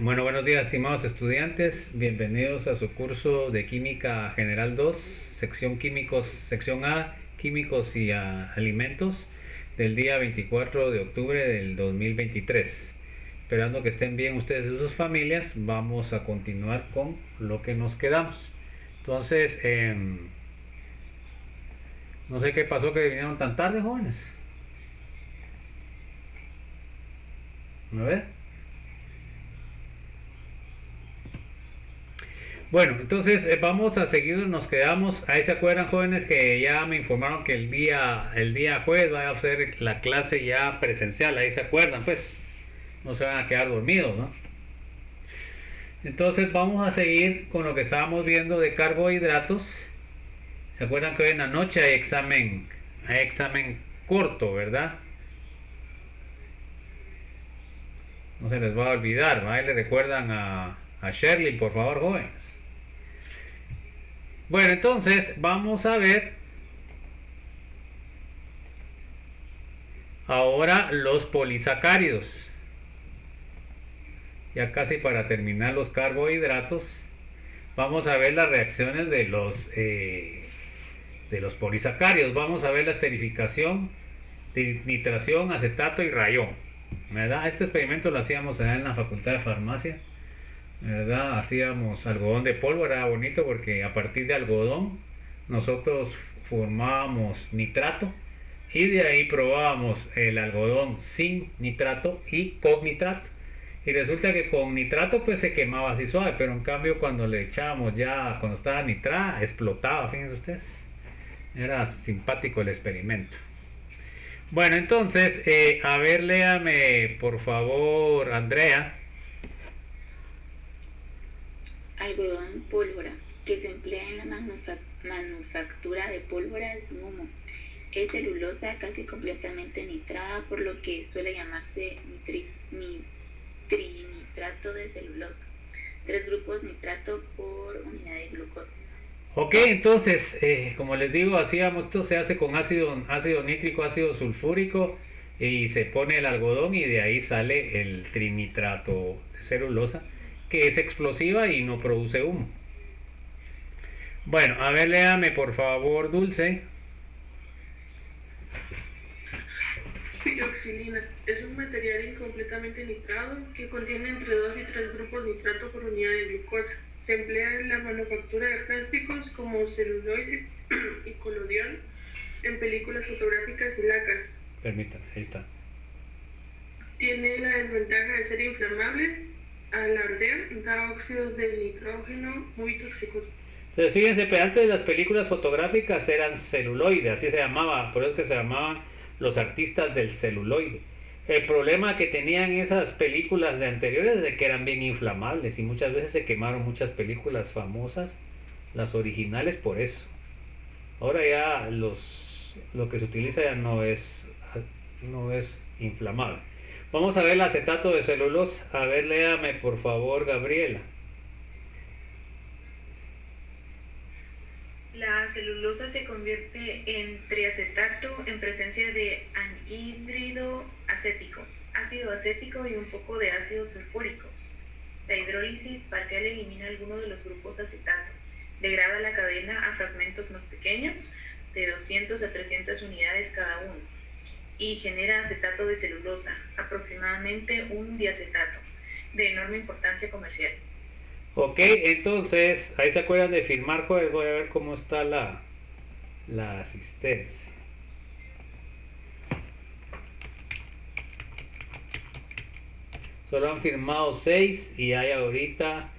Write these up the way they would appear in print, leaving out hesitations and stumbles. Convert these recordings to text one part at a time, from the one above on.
Bueno, buenos días, estimados estudiantes. Bienvenidos a su curso de Química General 2, sección Químicos, sección A, Químicos y Alimentos, del día 24 de octubre del 2023. Esperando que estén bien ustedes y sus familias, vamos a continuar con lo que nos quedamos. Entonces, no sé qué pasó que vinieron tan tarde, jóvenes. A ver. Bueno, entonces vamos a seguir, nos quedamos, ahí se acuerdan jóvenes que ya me informaron que el día jueves va a ser la clase ya presencial, ahí se acuerdan, pues no se van a quedar dormidos, ¿no? Entonces vamos a seguir con lo que estábamos viendo de carbohidratos. Se acuerdan que hoy en la noche hay examen corto, ¿verdad? No se les va a olvidar, ¿va? Ahí le recuerdan a Shirley, por favor, jóvenes. Bueno, entonces vamos a ver ahora los polisacáridos. Ya casi para terminar los carbohidratos, vamos a ver las reacciones de los polisacáridos. Vamos a ver la esterificación, nitración, acetato y rayón, ¿verdad? Este experimento lo hacíamos allá en la Facultad de Farmacia, ¿verdad? Hacíamos algodón de polvo, era bonito porque a partir de algodón nosotros formábamos nitrato y de ahí probábamos el algodón sin nitrato y con nitrato. Y resulta que con nitrato pues se quemaba así suave, pero en cambio cuando le echábamos ya, cuando estaba nitrada, explotaba, fíjense ustedes. Era simpático el experimento. Bueno, entonces, a ver, léame por favor, Andrea. Algodón pólvora, que se emplea en la manufactura de pólvora sin humo. Es celulosa casi completamente nitrada, por lo que suele llamarse trinitrato de celulosa. 3 grupos nitrato por unidad de glucosa. Ok, entonces, como les digo, hacíamos, esto se hace con ácido nítrico, ácido sulfúrico, y se pone el algodón y de ahí sale el trinitrato de celulosa, que es explosiva y no produce humo. Bueno, a ver, léame por favor, Dulce. Piroxilina es un material incompletamente nitrado que contiene entre 2 y 3 grupos nitrato por unidad de glucosa. Se emplea en la manufactura de plásticos como celuloide y colodión, en películas fotográficas y lacas. Permítame, ahí está. Tiene la desventaja de ser inflamable. Al arder da óxidos de nitrógeno muy tóxicos. Entonces, fíjense, pero antes las películas fotográficas eran celuloide, así se llamaba, por eso es que se llamaban los artistas del celuloide. El problema que tenían esas películas de anteriores es de que eran bien inflamables y muchas veces se quemaron muchas películas famosas, las originales, por eso. Ahora ya lo que se utiliza ya no es inflamable. Vamos a ver el acetato de celulosa. A ver, léame por favor, Gabriela. La celulosa se convierte en triacetato en presencia de anhídrido acético, ácido acético y un poco de ácido sulfúrico. La hidrólisis parcial elimina algunos de los grupos acetato, degrada la cadena a fragmentos más pequeños, de 200 a 300 unidades cada uno, y genera acetato de celulosa, aproximadamente un diacetato, de enorme importancia comercial. Ok, entonces, ahí se acuerdan de firmar, joder, voy a ver cómo está la asistencia. Solo han firmado 6 y hay ahorita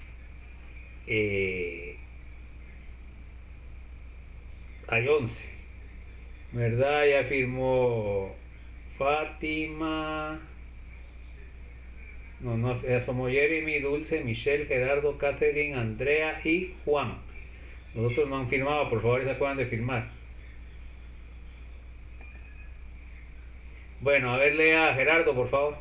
hay 11, ¿verdad? Ya firmó Fátima, no, somos Jeremy, Dulce, Michelle, Gerardo, Catherine, Andrea y Juan. Los otros no han firmado, por favor, se acuerdan de firmar. Bueno, a ver, lea Gerardo, por favor.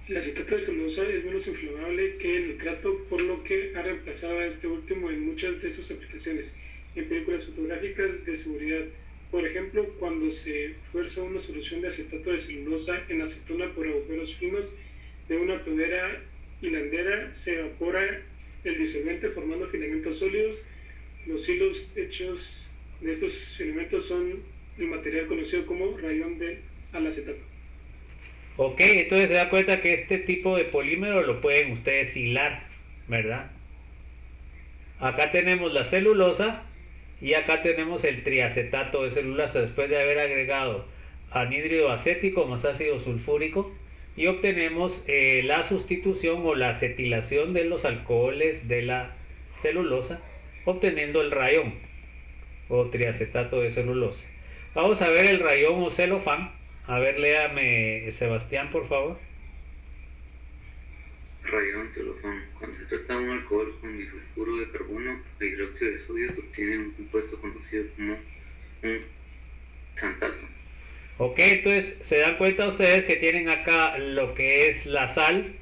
El acetato de celulosa es menos inflamable que el nitrato, por lo que ha reemplazado a este último en muchas de sus aplicaciones, en películas fotográficas de seguridad, Por ejemplo, cuando se fuerza una solución de acetato de celulosa en acetona por agujeros finos de una tobera hilandera, se evapora el disolvente formando filamentos sólidos. Los hilos hechos de estos filamentos son el material conocido como rayón al acetato. Ok, entonces se da cuenta que este tipo de polímero lo pueden ustedes hilar, ¿verdad? Acá tenemos la celulosa y acá tenemos el triacetato de celulosa después de haber agregado anhídrido acético más ácido sulfúrico, y obtenemos la sustitución o la acetilación de los alcoholes de la celulosa, obteniendo el rayón o triacetato de celulosa. Vamos a ver el rayón o celofán. A ver, léame, Sebastián, por favor. Rayón celofán. Cuando se trata de un alcohol con disulfuro de carbono e hidróxido de sodio, se obtiene un compuesto conocido como un xantato. Ok, entonces se dan cuenta ustedes que tienen acá lo que es la sal,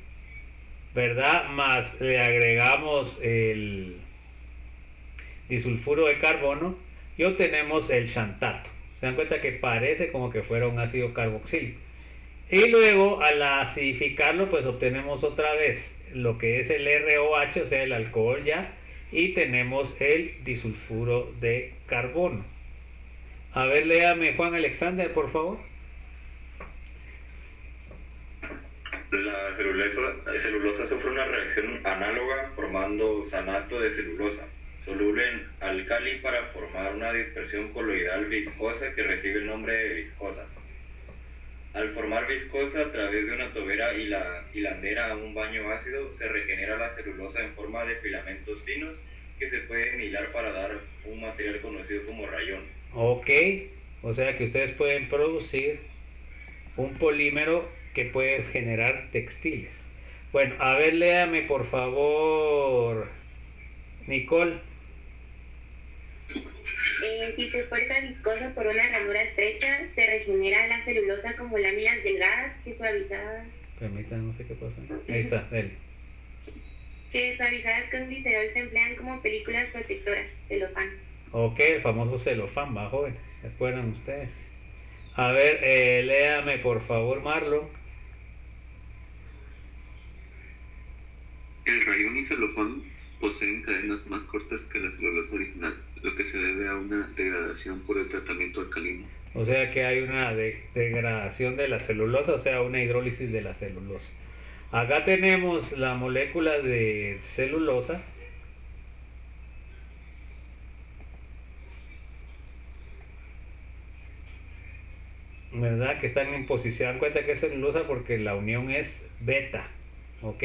¿verdad? Más le agregamos el disulfuro de carbono y obtenemos el xantato. Se dan cuenta que parece como que fuera un ácido carboxílico. Y luego al acidificarlo pues obtenemos otra vez lo que es el ROH, o sea el alcohol ya, y tenemos el disulfuro de carbono. A ver, léame Juan Alexander, por favor. La celulosa sufre una reacción análoga formando sanato de celulosa, soluble en álcali para formar una dispersión coloidal viscosa que recibe el nombre de viscosa. Al formar viscosa a través de una tobera hilandera a un baño ácido, se regenera la celulosa en forma de filamentos finos que se pueden hilar para dar un material conocido como rayón. Ok, o sea que ustedes pueden producir un polímero que puede generar textiles. Bueno, a ver, léame por favor, Nicole. Si se fuerza viscosa por una ranura estrecha, se regenera la celulosa como láminas delgadas que suavizadas. Permítanme, no sé qué pasa. Ahí está, dale. Que suavizadas con glicerol se emplean como películas protectoras, celofán. Ok, el famoso celofán, va, jóvenes. ¿Se acuerdan ustedes? A ver, léame por favor, Marlon. El rayón y celofán poseen cadenas más cortas que la celulosa original, lo que se debe a una degradación por el tratamiento alcalino. O sea que hay una degradación de la celulosa, o sea, una hidrólisis de la celulosa. Acá tenemos la molécula de celulosa. ¿Verdad? Que están en posición. Se dan cuenta que es celulosa porque la unión es beta. ¿Ok?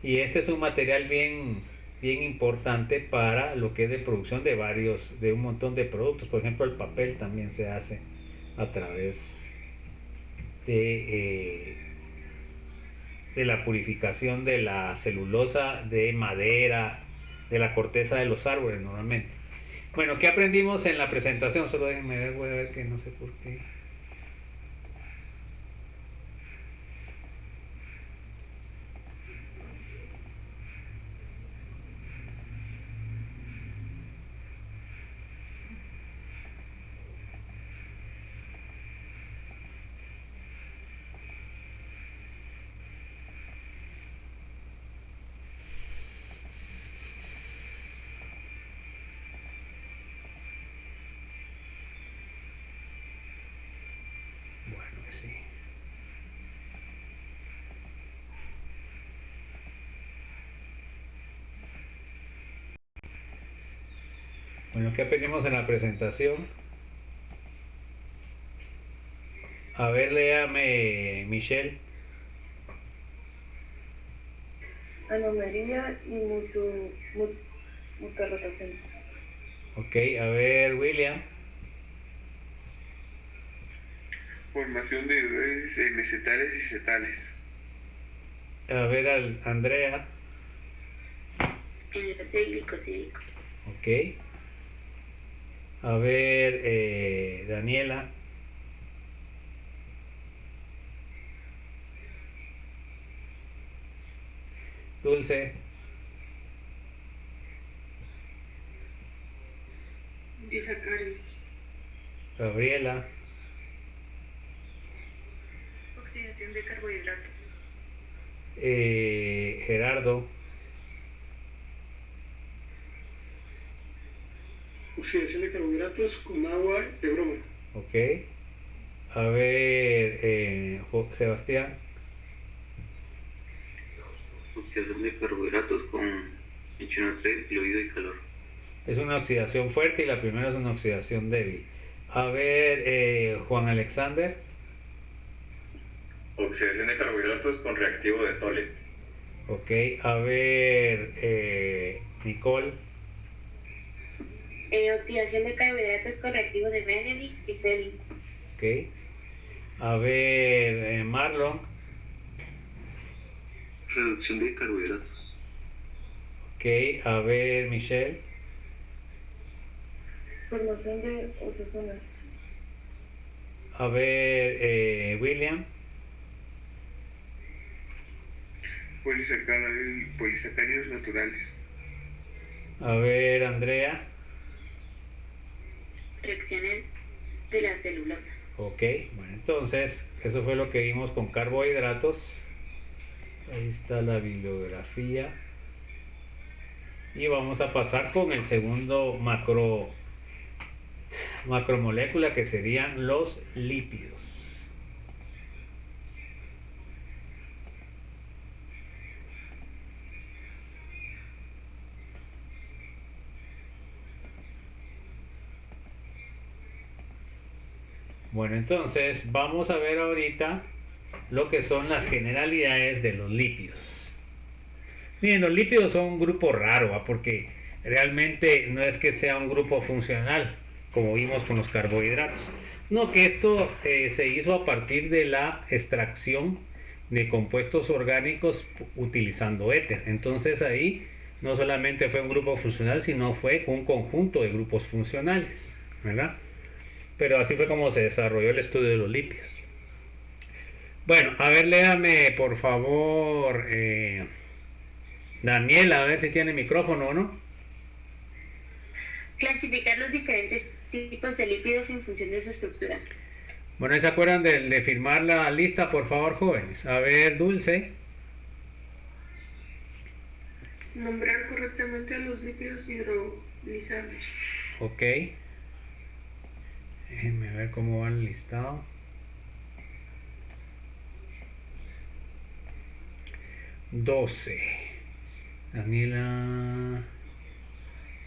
Y este es un material bien importante para lo que es de producción de un montón de productos. Por ejemplo, el papel también se hace a través de, de la purificación de la celulosa de madera, de la corteza de los árboles normalmente. Bueno, ¿qué aprendimos en la presentación? Solo déjenme ver, voy a ver que no sé por qué. Bueno, sí. Bueno, ¿qué aprendimos en la presentación? A ver, léame, Michelle. Anomalía y mutarrotación. Ok, a ver, William. Formación de hidrólisis en mesetares y cetales. A ver, Andrea. Enlace glicosídico. Ok. A ver, Daniela. Dulce. Disacáridos. Gabriela, Oxidación de carbohidratos. Gerardo, Oxidación de carbohidratos con agua de broma. ok. A ver, Sebastián, Oxidación de carbohidratos con HNO3, fluido y calor. es una oxidación fuerte y la primera es una oxidación débil. A ver, Juan Alexander, Oxidación de carbohidratos con reactivo de Tollens. ok. A ver, Nicole, Oxidación de carbohidratos con reactivo de Benedict y Fehling. ok. A ver, Marlon, Reducción de carbohidratos. ok. A ver, Michelle, Formación de ozonas. a ver, William, Polisacáridos naturales. a ver, Andrea, Reacciones de la celulosa. ok. Bueno, entonces, eso fue lo que vimos con carbohidratos. Ahí está la bibliografía. Y vamos a pasar con el segundo macromolécula, que serían los lípidos. Bueno, entonces vamos a ver ahorita lo que son las generalidades de los lípidos. Miren, los lípidos son un grupo raro, ¿va? Porque realmente no es que sea un grupo funcional, como vimos con los carbohidratos. No, que esto se hizo a partir de la extracción de compuestos orgánicos utilizando éter. Entonces ahí no solamente fue un grupo funcional, sino fue un conjunto de grupos funcionales, ¿verdad? Pero así fue como se desarrolló el estudio de los lípidos. Bueno, a ver, léame por favor, Daniela, a ver si tiene micrófono o no. Clasificar los diferentes tipos de lípidos en función de su estructura. Bueno, ¿se acuerdan de firmar la lista, por favor, jóvenes? A ver, Dulce. Nombrar correctamente a los lípidos hidrolizables. Ok. Déjenme ver cómo va el listado.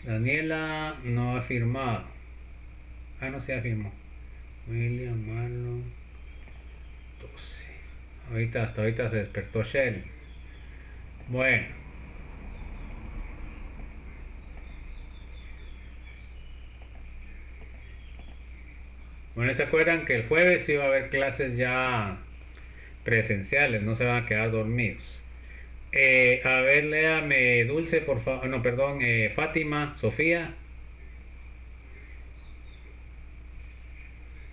Daniela no ha firmado. Ah, no se afirmó. William, Marlon, 12. Hasta ahorita se despertó Shell. Bueno. Bueno, ¿se acuerdan que el jueves iba a haber clases ya presenciales? No se van a quedar dormidos. A ver, léame Dulce, por favor. No, perdón, Fátima, Sofía.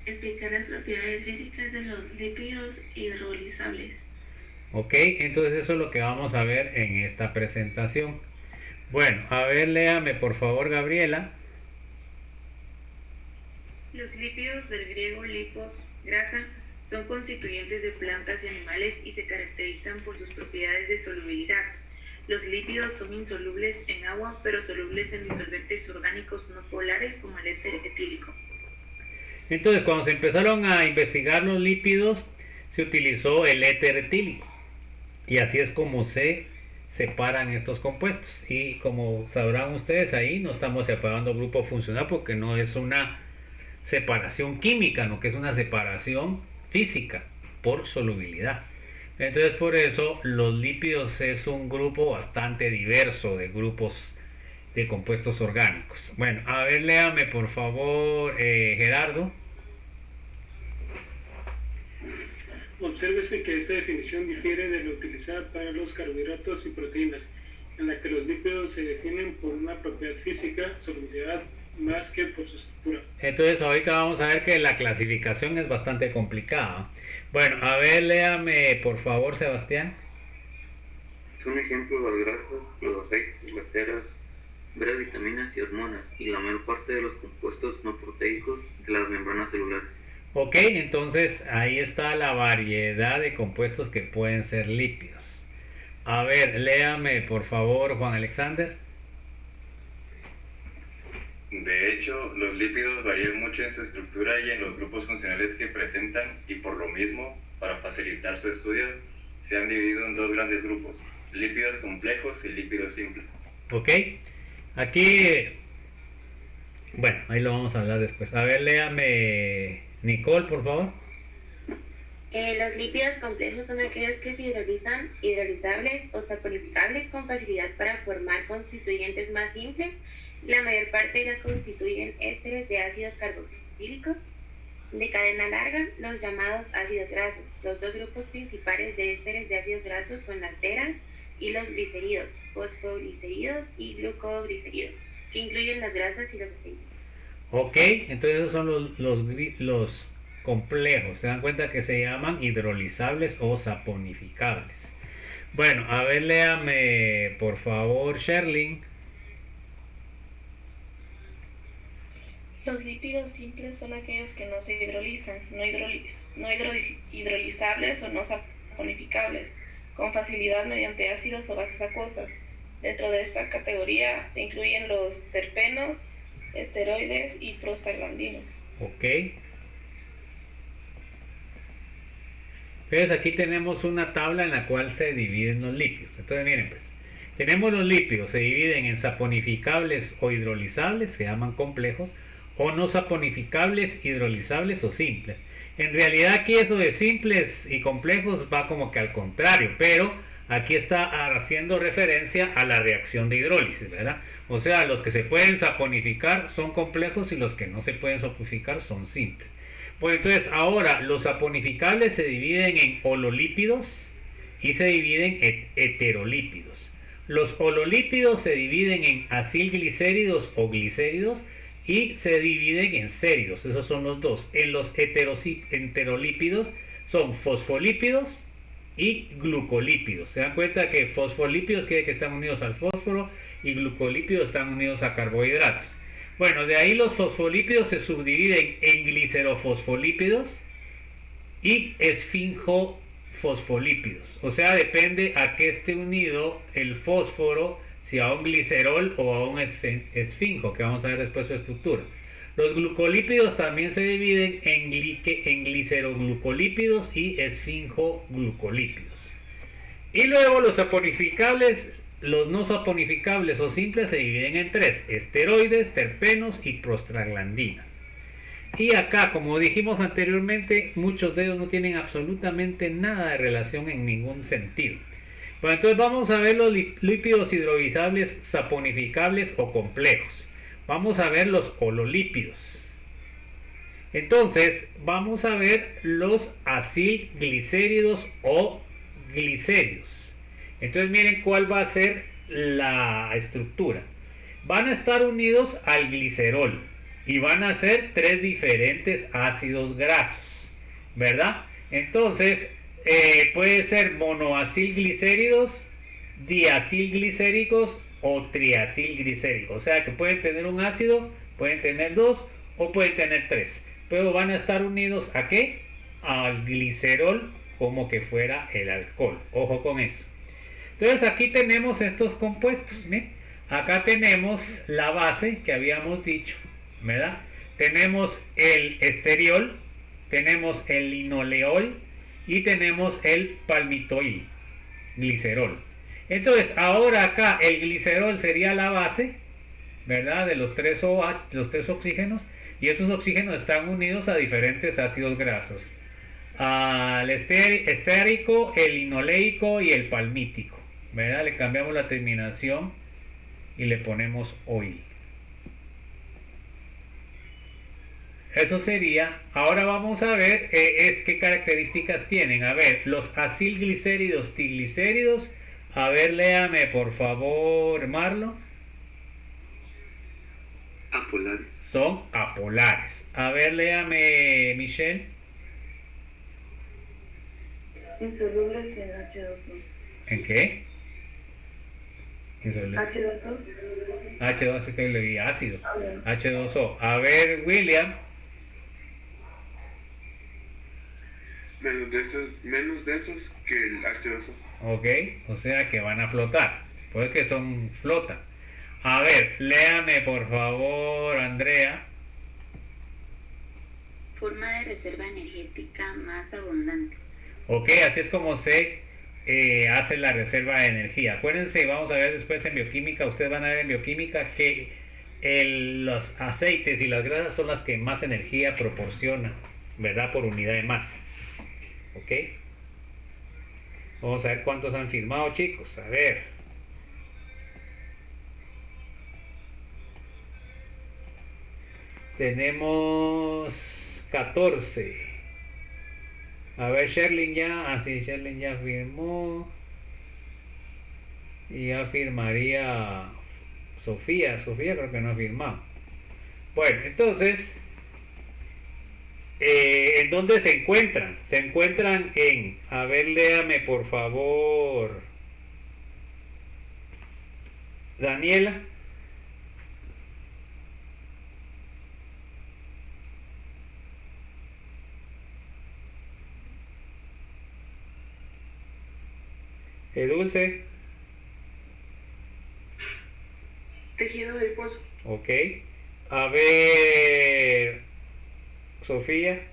Explicar las propiedades físicas de los lípidos hidrolizables. Ok, entonces eso es lo que vamos a ver en esta presentación. Bueno, a ver, léame por favor, Gabriela. Los lípidos, del griego lipos, grasa, son constituyentes de plantas y animales y se caracterizan por sus propiedades de solubilidad. Los lípidos son insolubles en agua, pero solubles en disolventes orgánicos no polares como el éter etílico. Entonces, cuando se empezaron a investigar los lípidos, se utilizó el éter etílico. Y así es como se separan estos compuestos. Y como sabrán ustedes, ahí no estamos separando grupo funcional porque no es una separación química, no, que es una separación física por solubilidad. Entonces, por eso los lípidos es un grupo bastante diverso de grupos de compuestos orgánicos. Bueno, a ver, léame por favor, Gerardo. Obsérvese que esta definición difiere de la utilizada para los carbohidratos y proteínas, en la que los lípidos se definen por una propiedad física, solubilidad, más que por su estructura. Entonces ahorita vamos a ver que la clasificación es bastante complicada. Bueno, a ver, léame por favor, Sebastián. Son ejemplos las grasas, los aceites, las ceras, varias vitaminas y hormonas, y la mayor parte de los compuestos no proteicos de las membranas celulares. Ok, entonces ahí está la variedad de compuestos que pueden ser lípidos. A ver, léame por favor, Juan Alexander. De hecho, los lípidos varían mucho en su estructura y en los grupos funcionales que presentan, y por lo mismo, para facilitar su estudio, se han dividido en dos grandes grupos: lípidos complejos y lípidos simples. Ok, aquí, bueno, ahí lo vamos a hablar después. A ver, léame, Nicole, por favor. Los lípidos complejos son aquellos que se hidrolizan, hidrolizables o saponificables con facilidad para formar constituyentes más simples. La mayor parte la constituyen ésteres de ácidos carboxílicos de cadena larga, los llamados ácidos grasos. Los dos grupos principales de ésteres de ácidos grasos son las ceras y los glicéridos, fosfoglicéridos y glucoglicéridos, que incluyen las grasas y los aceites. Ok, entonces esos son los complejos. Se dan cuenta que se llaman hidrolizables o saponificables. Bueno, a ver, léame por favor, Sherlyn. Los lípidos simples son aquellos que no se hidrolizan, no hidrolizables o no saponificables, con facilidad mediante ácidos o bases acuosas. Dentro de esta categoría se incluyen los terpenos, esteroides y prostaglandinas. Ok. Entonces aquí tenemos una tabla en la cual se dividen los lípidos. Entonces miren pues, tenemos los lípidos, se dividen en saponificables o hidrolizables, se llaman complejos, o no saponificables, hidrolizables o simples. En realidad aquí eso de simples y complejos va como que al contrario, pero aquí está haciendo referencia a la reacción de hidrólisis, ¿verdad? O sea, los que se pueden saponificar son complejos y los que no se pueden saponificar son simples. Pues entonces ahora los saponificables se dividen en hololípidos y se dividen en heterolípidos. Los hololípidos se dividen en acilglicéridos o glicéridos y se dividen en séridos, esos son los dos. En los heterolípidos son fosfolípidos y glucolípidos. Se dan cuenta que fosfolípidos quiere que están unidos al fósforo y glucolípidos están unidos a carbohidratos. Bueno, de ahí los fosfolípidos se subdividen en glicerofosfolípidos y esfinjofosfolípidos. O sea, depende a qué esté unido el fósforo, si a un glicerol o a un esfinjo, que vamos a ver después su estructura. Los glucolípidos también se dividen en gliceroglucolípidos y esfingoglucolípidos. Y luego los saponificables, los no saponificables o simples se dividen en tres: esteroides, terpenos y prostaglandinas. Y acá, como dijimos anteriormente, muchos de ellos no tienen absolutamente nada de relación en ningún sentido. Bueno, entonces vamos a ver los lípidos hidrolizables saponificables o complejos. Vamos a ver los hololípidos. Entonces vamos a ver los acilglicéridos o glicéridos. Entonces miren cuál va a ser la estructura. Van a estar unidos al glicerol y van a ser tres diferentes ácidos grasos, ¿verdad? Entonces puede ser monoacilglicéridos, diacilglicéricos o triacilglicéricos. O sea que pueden tener un ácido, pueden tener dos o pueden tener tres, pero van a estar unidos ¿a qué? Al glicerol, como que fuera el alcohol. Ojo con eso. Entonces aquí tenemos estos compuestos, ¿sí? Acá tenemos la base que habíamos dicho, ¿verdad? Tenemos el esteriol, tenemos el linoleol y tenemos el palmitoil, glicerol. Entonces ahora acá el glicerol sería la base, ¿verdad? De los tres oxígenos, y estos oxígenos están unidos a diferentes ácidos grasos: al esterico, el linoleico y el palmítico, ¿verdad? Le cambiamos la terminación y le ponemos oil. Eso sería. Ahora vamos a ver qué características tienen. A ver, los acilglicéridos, triglicéridos. A ver, léame por favor, Marlo. Apolares. Son apolares. A ver, léame, Michelle. Insolubles en H2O. ¿En qué? H2O. H2O que leí ácido. H2O. A ver, William. Menos densos que el H2O. Ok, o sea que van a flotar. Pues que son flota. A ver, léame por favor, Andrea. Forma de reserva energética más abundante. Ok, así es como se hace la reserva de energía. Acuérdense, vamos a ver después en bioquímica, ustedes van a ver en bioquímica que los aceites y las grasas son las que más energía proporcionan, ¿verdad? Por unidad de masa. Ok. Vamos a ver cuántos han firmado, chicos. A ver. Tenemos 14. A ver, Sherlyn ya. Sí, Sherlyn ya firmó. Y ya firmaría Sofía. Sofía creo que no ha firmado. Bueno, entonces, ¿en dónde se encuentran? Se encuentran en, a ver, léame por favor, Daniela. Dulce. Tejido adiposo. Ok. A ver, Sofía.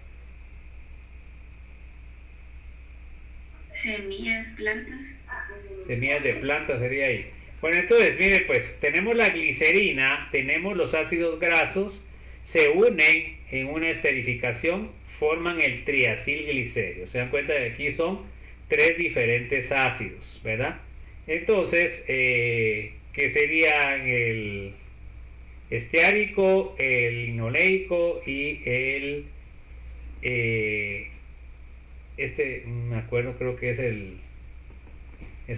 Semillas, plantas. Semillas de planta sería ahí. Bueno, entonces, miren, pues tenemos la glicerina, tenemos los ácidos grasos, se unen en una esterificación, forman el triacilglicerio. Se dan cuenta de que aquí son 3 diferentes ácidos, ¿verdad? Entonces, que serían el esteárico, el linoleico y el me acuerdo, creo que es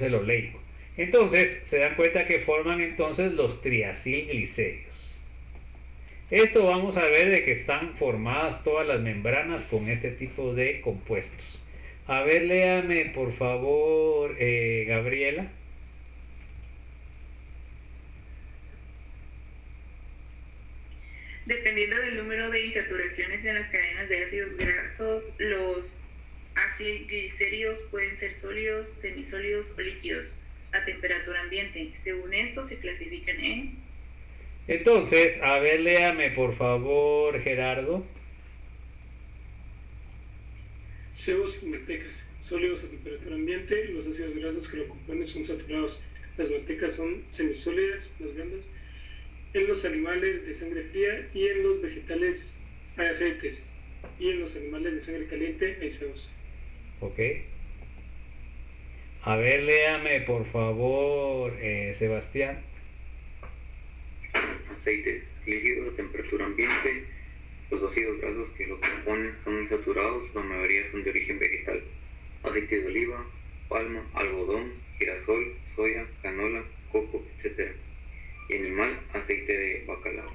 el oleico. Entonces se dan cuenta que forman entonces los triacilglicerios. Esto vamos a ver de que están formadas todas las membranas con este tipo de compuestos. A ver, léame por favor, Gabriela. Dependiendo del número de insaturaciones en las cadenas de ácidos grasos, los acilglicéridos pueden ser sólidos, semisólidos o líquidos a temperatura ambiente. Según esto se clasifican en... Entonces, a ver, léame por favor, Gerardo. Sebos y mantecas, sólidos a temperatura ambiente. Los ácidos grasos que lo componen son saturados. Las mantecas son semisólidas, más blandas. En los animales de sangre fría y en los vegetales hay aceites. Y en los animales de sangre caliente hay sebos. Ok. A ver, léame por favor, Sebastián. Aceites líquidos a temperatura ambiente. Los ácidos grasos que lo componen son insaturados, la mayoría son de origen vegetal. Aceite de oliva, palma, algodón, girasol, soya, canola, coco, etc. Y animal, aceite de bacalao.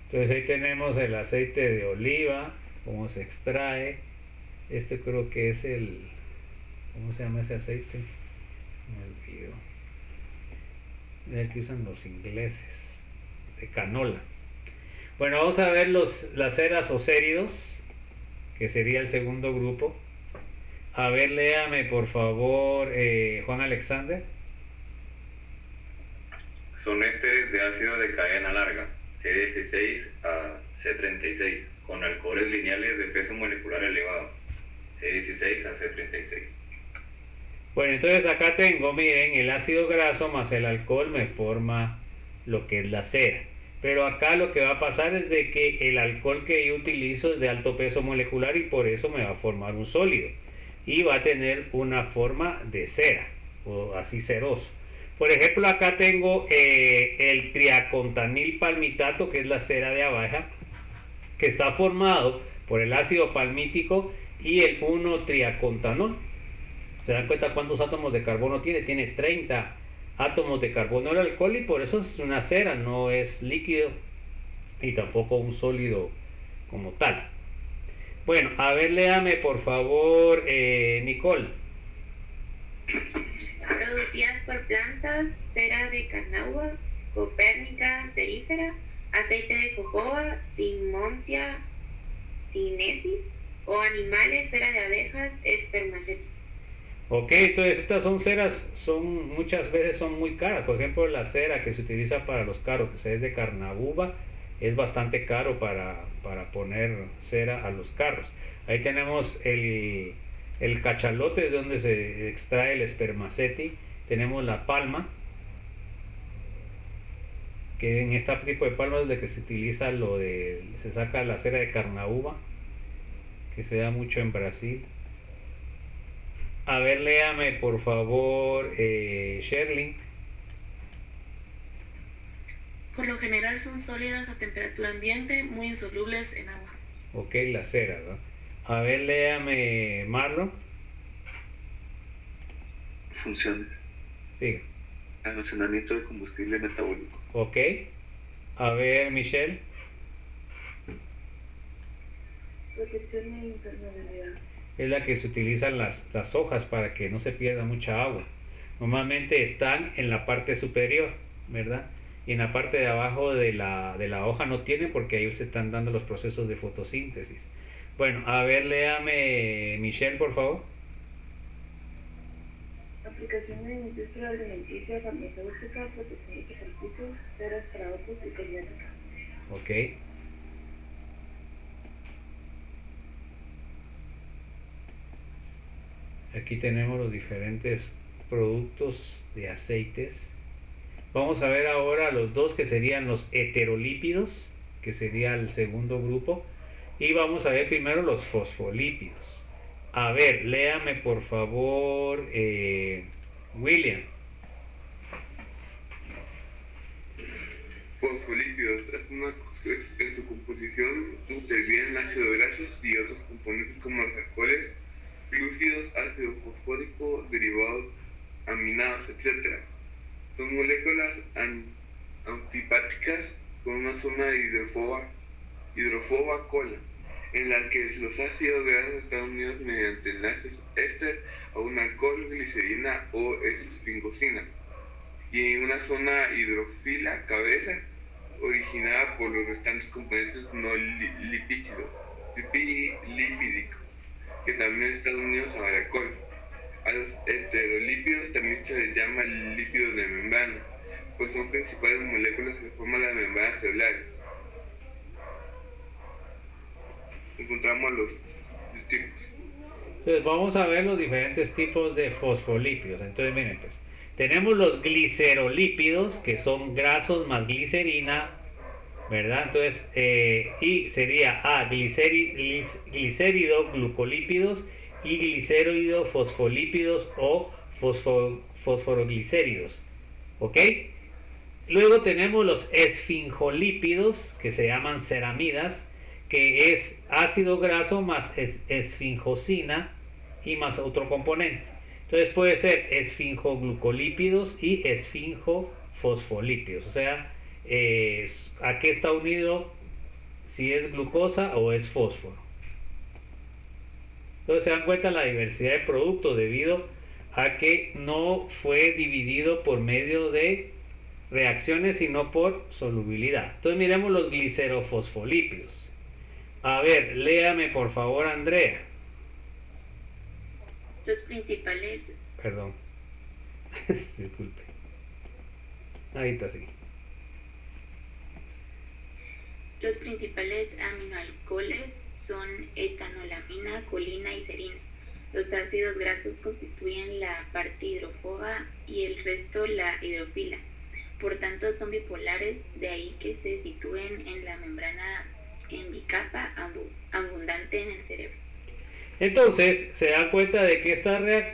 Entonces ahí tenemos el aceite de oliva, cómo se extrae. Este creo que es ¿cómo se llama ese aceite? Me olvido. Es el que usan los ingleses, de canola. Bueno, vamos a ver las ceras océridos, que sería el segundo grupo. A ver, léame por favor, Juan Alexander. Son ésteres de ácido de cadena larga, C16 a C36, con alcoholes lineales de peso molecular elevado, C16 a C36. Bueno, entonces acá tengo, miren, el ácido graso más el alcohol me forma lo que es la cera. Pero acá lo que va a pasar es de que el alcohol que yo utilizo es de alto peso molecular y por eso me va a formar un sólido. Y va a tener una forma de cera, o así ceroso. Por ejemplo, acá tengo el triacontanil palmitato, que es la cera de abeja, que está formado por el ácido palmítico y el 1-triacontanol. ¿Se dan cuenta cuántos átomos de carbono tiene? Tiene 30 átomos de carbono el alcohol y por eso es una cera, no es líquido y tampoco un sólido como tal. Bueno, a ver, léame por favor, Nicole. producidas por plantas, cera de carnauba, copérnica cerífera, aceite de jojoba, simonsia sinensis, o animales, cera de abejas, espermaceti. Ok, entonces estas son ceras, muchas veces son muy caras. Por ejemplo, la cera que se utiliza para los carros, que es de carnabuba, es bastante caro para poner cera a los carros. Ahí tenemos el cachalote, es donde se extrae el espermaceti. Tenemos la palma, que en este tipo de palmas es de que se utiliza se saca la cera de carnaúba, que se da mucho en Brasil. A ver, léame por favor, Sherling. Por lo general son sólidas a temperatura ambiente, muy insolubles en agua. Ok, la cera, ¿no? A ver, léame, Marlon. Funciones. Sí. Almacenamiento de combustible metabólico. Ok. A ver, Michelle. Protección e impermeabilidad. Es la que se utilizan las hojas para que no se pierda mucha agua. Normalmente están en la parte superior, ¿verdad? Y en la parte de abajo de la hoja no tienen, porque ahí se están dando los procesos de fotosíntesis. Bueno, a ver, léame, Michelle, por favor. Aplicación de industria alimenticia, farmacéutica, protección de superficies, ceras para autos y cosmética. Ok. Aquí tenemos los diferentes productos de aceites. Vamos a ver ahora los dos que serían los heterolípidos, que sería el segundo grupo. Y vamos a ver primero los fosfolípidos. A ver, léame por favor, William. Fosfolípidos en su composición intervienen ácidos grasos y otros componentes como los alcoholes, glúcidos, ácido fosfórico, derivados aminados, etc. Son moléculas antipáticas con una zona hidrofoba cola, en la que los ácidos grasos están unidos mediante enlaces éster a un alcohol, glicerina o esfingosina, y en una zona hidrofila cabeza originada por los restantes componentes no lipídicos, que también están unidos al alcohol. A los heterolípidos también se les llama lípidos de membrana, pues son principales moléculas que forman las membranas celulares. Encontramos los tipos. Entonces vamos a ver los diferentes tipos de fosfolípidos. Entonces miren, pues tenemos los glicerolípidos, que son grasos más glicerina, ¿verdad? Entonces, y sería glicérido glucolípidos y gliceroido fosfolípidos o fosforoglicéridos, ¿ok? Luego tenemos los esfingolípidos, que se llaman ceramidas, que es ácido graso más esfingosina y más otro componente. Entonces puede ser esfingoglucolípidos y esfingofosfolípidos. O sea, ¿a qué está unido? Si es glucosa o es fósforo. Entonces se dan cuenta la diversidad de productos debido a que no fue dividido por medio de reacciones, sino por solubilidad. Entonces miremos los glicerofosfolípidos. A ver, léame por favor, Andrea. Los principales. Perdón. Disculpe. Ahí está, sí. Los principales aminoalcoholes son etanolamina, colina y serina. Los ácidos grasos constituyen la parte hidrofoba y el resto la hidrofila. Por tanto, son bipolares, de ahí que se sitúen en la membrana en bicapa abundante en el cerebro. Entonces, se dan cuenta de que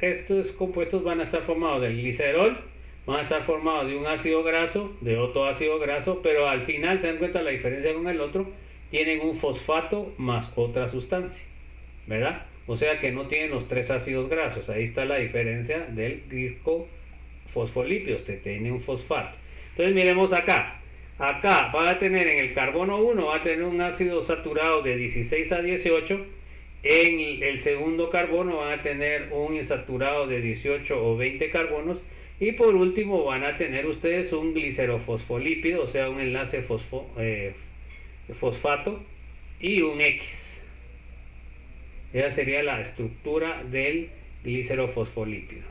estos compuestos van a estar formados del glicerol, van a estar formados de un ácido graso, de otro ácido graso, pero al final se dan cuenta la diferencia con el otro, tienen un fosfato más otra sustancia, ¿verdad? O sea que no tienen los tres ácidos grasos. Ahí está la diferencia del glicofosfolípidos, que tiene un fosfato. Entonces miremos acá. Acá va a tener en el carbono 1, va a tener un ácido saturado de 16 a 18. En el segundo carbono van a tener un insaturado de 18 o 20 carbonos. Y por último van a tener ustedes un glicerofosfolípido, o sea, un enlace fosfato y un X. Esa sería la estructura del glicerofosfolípido.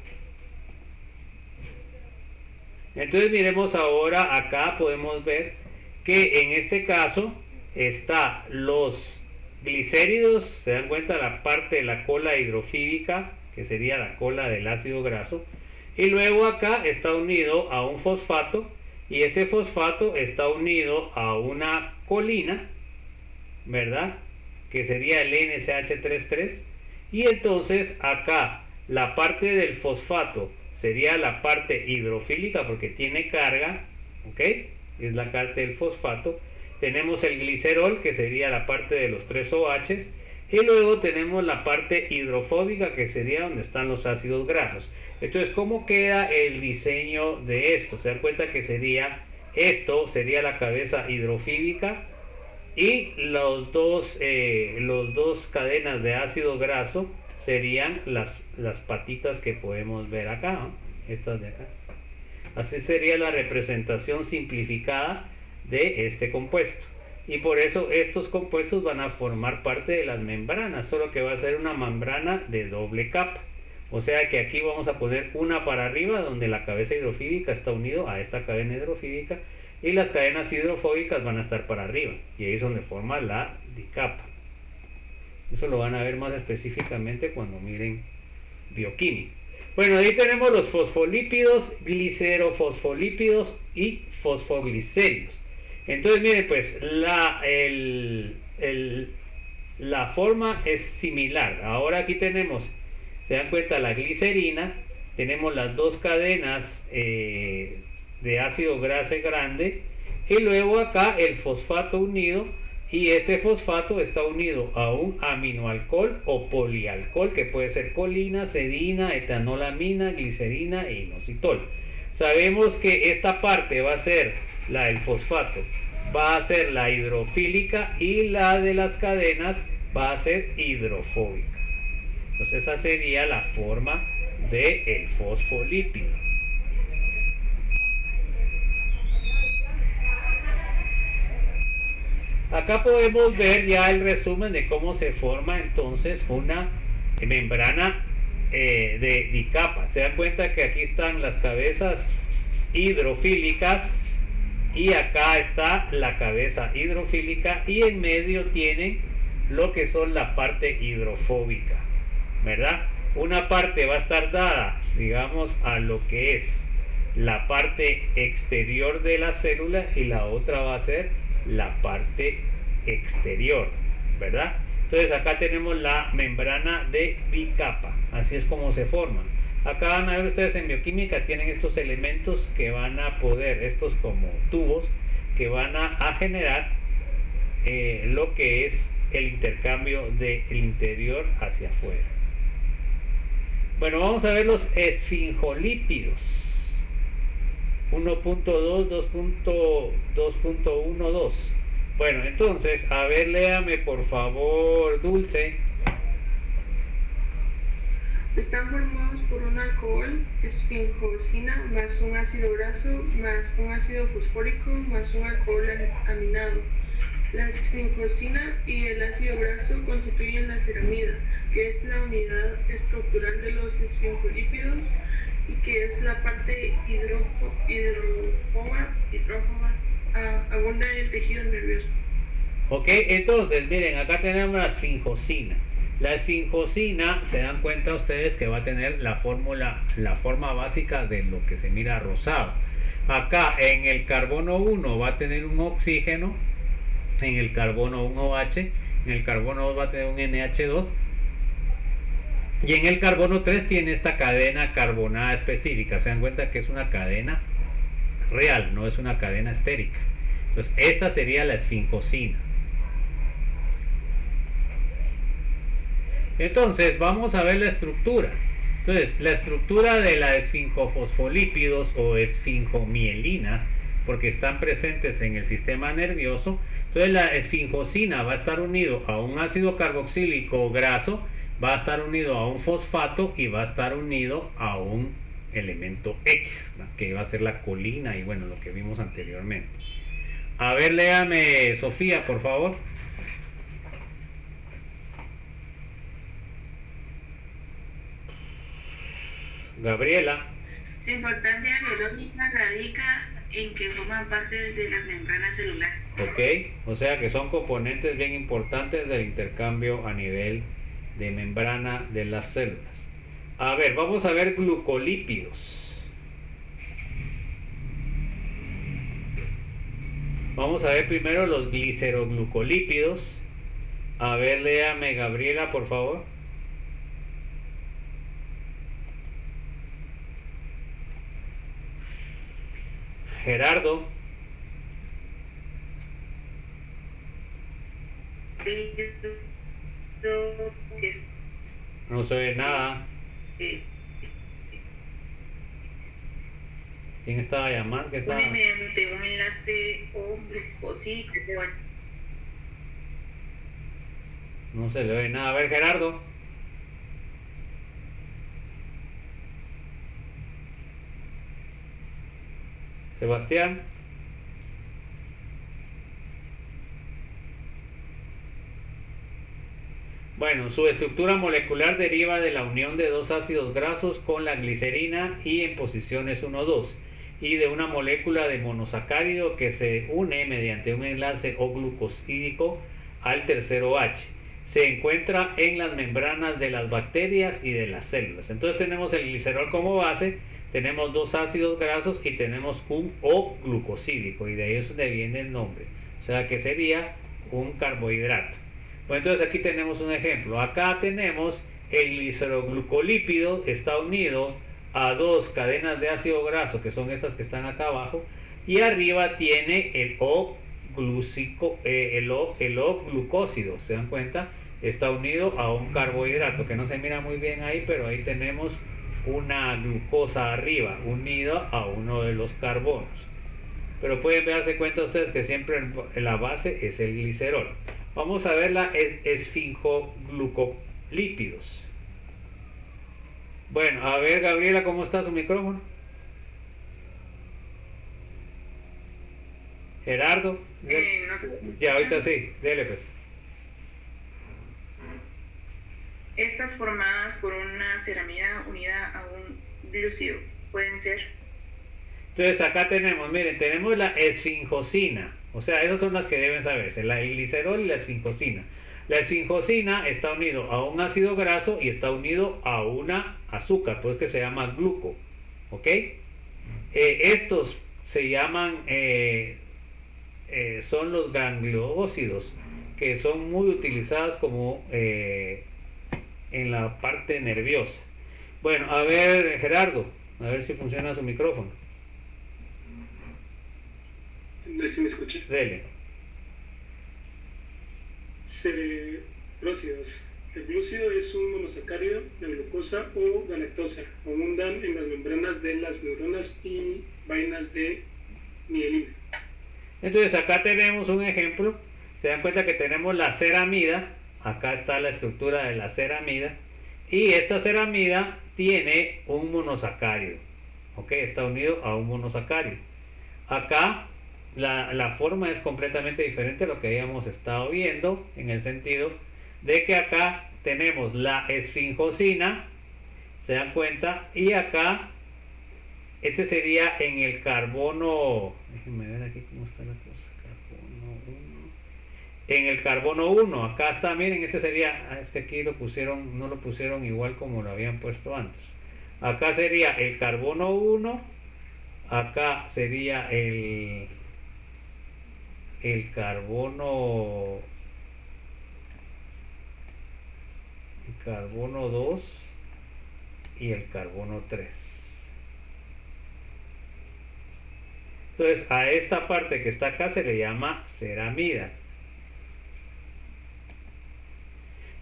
Entonces miremos ahora, acá podemos ver que en este caso está los glicéridos, se dan cuenta, la parte de la cola hidrofílica, que sería la cola del ácido graso, y luego acá está unido a un fosfato, y este fosfato está unido a una colina, ¿verdad? Que sería el NCH33, y entonces acá la parte del fosfato sería la parte hidrofílica porque tiene carga, ¿ok? Es la parte del fosfato. Tenemos el glicerol, que sería la parte de los 3 OH, y luego tenemos la parte hidrofóbica, que sería donde están los ácidos grasos. Entonces, ¿cómo queda el diseño de esto? Se dan cuenta que sería, esto sería la cabeza hidrofílica, y los dos cadenas de ácido graso serían las patitas que podemos ver acá, ¿no? Estas de acá. Así sería la representación simplificada de este compuesto. Y por eso estos compuestos van a formar parte de las membranas, solo que va a ser una membrana de doble capa. O sea que aquí vamos a poner una para arriba, donde la cabeza hidrofílica está unido a esta cadena hidrofílica, y las cadenas hidrofóbicas van a estar para arriba, y ahí es donde forma la dicapa. Eso lo van a ver más específicamente cuando miren bioquímica. Bueno, ahí tenemos los fosfolípidos, glicerofosfolípidos y fosfoglicéridos. Entonces, miren, pues la forma es similar. Ahora aquí tenemos, se dan cuenta, la glicerina, tenemos las dos cadenas de ácido graso grande, y luego acá el fosfato unido, y este fosfato está unido a un aminoalcohol o polialcohol, que puede ser colina, sedina, etanolamina, glicerina e inositol. Sabemos que esta parte va a ser la del fosfato, va a ser la hidrofílica, y la de las cadenas va a ser hidrofóbica. Entonces esa sería la forma del fosfolípido. Acá podemos ver ya el resumen de cómo se forma entonces una membrana de dicapa. Se dan cuenta que aquí están las cabezas hidrofílicas, y acá está la cabeza hidrofílica, y en medio tienen lo que son la parte hidrofóbica, ¿verdad? Una parte va a estar dada, digamos, a lo que es la parte exterior de la célula, y la otra va a ser la parte exterior, ¿verdad? Entonces acá tenemos la membrana de bicapa, así es como se forma. Acá van a ver ustedes en bioquímica, tienen estos elementos que van a poder, estos como tubos, que van a generar lo que es el intercambio del interior hacia afuera. Bueno, vamos a ver los esfingolípidos. 1.2, 2.12. Bueno, entonces, a ver, léame por favor, Dulce. Están formados por un alcohol, esfingosina, más un ácido graso, más un ácido fosfórico, más un alcohol aminado. La esfingosina y el ácido graso constituyen la ceramida, que es la unidad estructural de los esfingolípidos, y que es la parte hidrófoba, abunda en el tejido nervioso. Ok, entonces, miren, acá tenemos la esfingosina. La esfingosina, se dan cuenta ustedes que va a tener la forma básica de lo que se mira rosado. Acá en el carbono 1 va a tener un oxígeno, en el carbono un OH, en el carbono 2 va a tener un NH2, y en el carbono 3 tiene esta cadena carbonada específica. Se dan cuenta que es una cadena real, no es una cadena estérica. Entonces esta sería la esfingosina. Entonces vamos a ver la estructura. Entonces la estructura de la esfingofosfolípidos o esfingomielinas, porque están presentes en el sistema nervioso. Entonces la esfingosina va a estar unido a un ácido carboxílico graso, va a estar unido a un fosfato, y va a estar unido a un elemento X, ¿no? Que va a ser la colina y bueno, lo que vimos anteriormente. A ver, léame, Sofía, por favor. Gabriela. Su importancia biológica radica en que forman parte de las membranas celulares. Ok, o sea que son componentes bien importantes del intercambio a nivel de membrana de las células. A ver, vamos a ver glucolípidos. Vamos a ver primero los gliceroglucolípidos. A ver, léame, Gabriela, por favor. Gerardo. No se ve nada. ¿Quién estaba llamando? ¿Qué estaba? Mediante un enlace o glucosídico. No se le ve nada. A ver, Gerardo. Sebastián. Bueno, su estructura molecular deriva de la unión de dos ácidos grasos con la glicerina y en posiciones 1,2 y de una molécula de monosacárido que se une mediante un enlace O glucosídico al tercero H. Se encuentra en las membranas de las bacterias y de las células. Entonces tenemos el glicerol como base, tenemos dos ácidos grasos y tenemos un O glucosídico y de ahí es donde viene el nombre. O sea que sería un carbohidrato. Pues entonces aquí tenemos un ejemplo. Acá tenemos el gliceroglucolípido, está unido a dos cadenas de ácido graso, que son estas que están acá abajo, y arriba tiene el O glucósido. ¿Se dan cuenta? Está unido a un carbohidrato, que no se mira muy bien ahí, pero ahí tenemos una glucosa arriba, unida a uno de los carbonos. Pero pueden darse cuenta ustedes que siempre la base es el glicerol. Vamos a ver la esfingoglucolípidos. Bueno, a ver, Gabriela, ¿cómo está su micrófono? Gerardo. No sé si Ya, ahorita sí, dele pues. Estas formadas por una ceramida unida a un glúcido pueden ser. Entonces acá tenemos, miren, tenemos la esfingosina. O sea, esas son las que deben saberse, el glicerol y la esfingosina. La esfingosina está unido a un ácido graso y está unido a una azúcar, pues que se llama gluco. ¿Ok? Estos se llaman, son los gangliósidos, que son muy utilizados como en la parte nerviosa. Bueno, a ver, Gerardo, a ver si funciona su micrófono. Si me escucha. Dele. Cerebrócidos. El glúcido es un monosacárido de glucosa o galactosa. Abundan en las membranas de las neuronas y vainas de mielina. Entonces acá tenemos un ejemplo. Se dan cuenta que tenemos la ceramida. Acá está la estructura de la ceramida. Y esta ceramida tiene un monosacárido. ¿Ok? Está unido a un monosacárido. Acá la forma es completamente diferente a lo que habíamos estado viendo, en el sentido de que acá tenemos la esfingosina, se dan cuenta, y acá este sería en el carbono, déjenme ver aquí cómo está la cosa, carbono 1, en el carbono 1, acá está, miren, este sería, es que aquí lo pusieron, no lo pusieron igual como lo habían puesto antes. Acá sería el carbono 1, acá sería el carbono 2 y el carbono 3. Entonces a esta parte que está acá se le llama ceramida.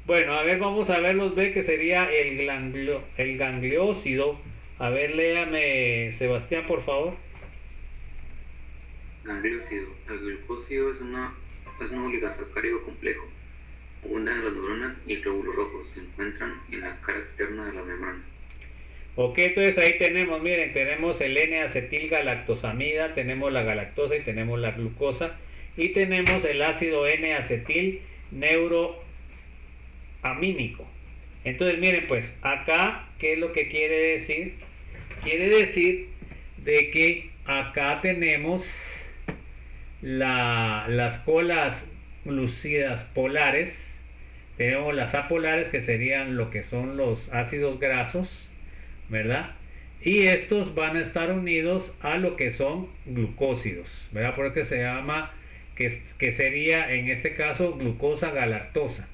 Bueno, a ver, vamos a ver los B, que sería el gangliósido. A ver, léame, Sebastián, por favor. Gangliósido. El glucósido es un oligosacárido complejo. Abundan en las neuronas y glóbulos rojos. Se encuentran en la cara externa de la membrana. Ok, entonces ahí tenemos, miren, tenemos el N-acetilgalactosamida, tenemos la galactosa y tenemos la glucosa, y tenemos el ácido N-acetil neuroamínico. Entonces miren, pues acá, ¿qué es lo que quiere decir? Quiere decir de que acá tenemos las colas glucídas polares, tenemos las apolares, que serían lo que son los ácidos grasos, ¿verdad? Y estos van a estar unidos a lo que son glucósidos, ¿verdad? Porque se llama, que sería en este caso glucosa galactosa,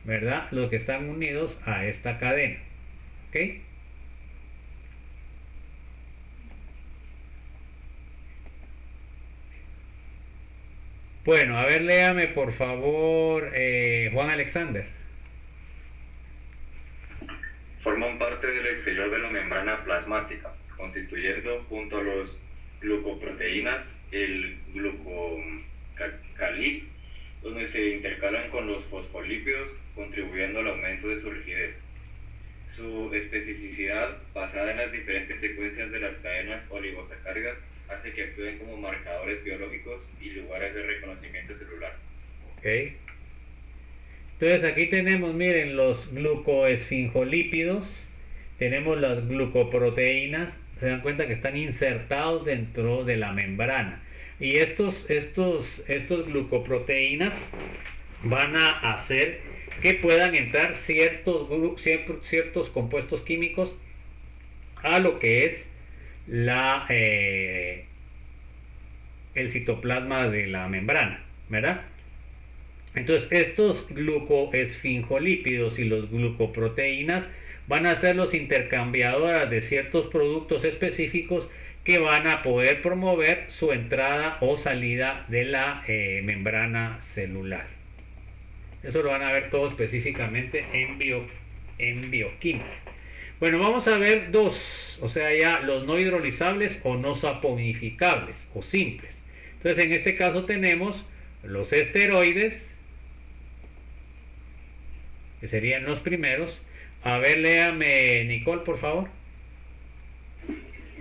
¿verdad? Los que están unidos a esta cadena, ¿ok? Bueno, a ver, léame por favor, Juan Alexander. Forman parte del exterior de la membrana plasmática, constituyendo junto a los glucoproteínas el glucocalix, donde se intercalan con los fosfolípidos, contribuyendo al aumento de su rigidez. Su especificidad, basada en las diferentes secuencias de las cadenas oligosacáridas, hace que actúen como marcadores biológicos y lugares de reconocimiento celular. Okay. Entonces aquí tenemos, miren, los glucoesfingolípidos, tenemos las glucoproteínas, se dan cuenta que están insertados dentro de la membrana. Y estos glucoproteínas van a hacer que puedan entrar ciertos compuestos químicos a lo que es el citoplasma de la membrana, ¿verdad? Entonces estos glucoesfingolípidos y los glucoproteínas van a ser los intercambiadores de ciertos productos específicos que van a poder promover su entrada o salida de la membrana celular. Eso lo van a ver todo específicamente en bioquímica. Bueno, vamos a ver dos, o sea, ya los no hidrolizables o no saponificables o simples. Entonces, en este caso tenemos los esteroides, que serían los primeros. A ver, léame, Nicole, por favor.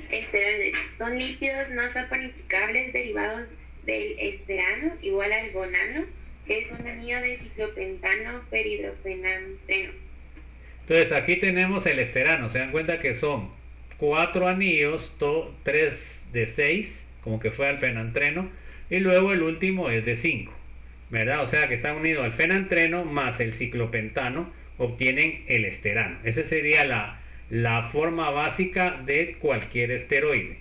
Esteroides son lípidos no saponificables derivados del esterano igual al gonano, que es un anillo de ciclopentano perhidrofenanteno. Entonces aquí tenemos el esterano, se dan cuenta que son 4 anillos, 3 de 6, como que fue al fenantreno, y luego el último es de 5, ¿verdad? O sea que está unido al fenantreno más el ciclopentano, obtienen el esterano. Esa sería la forma básica de cualquier esteroide.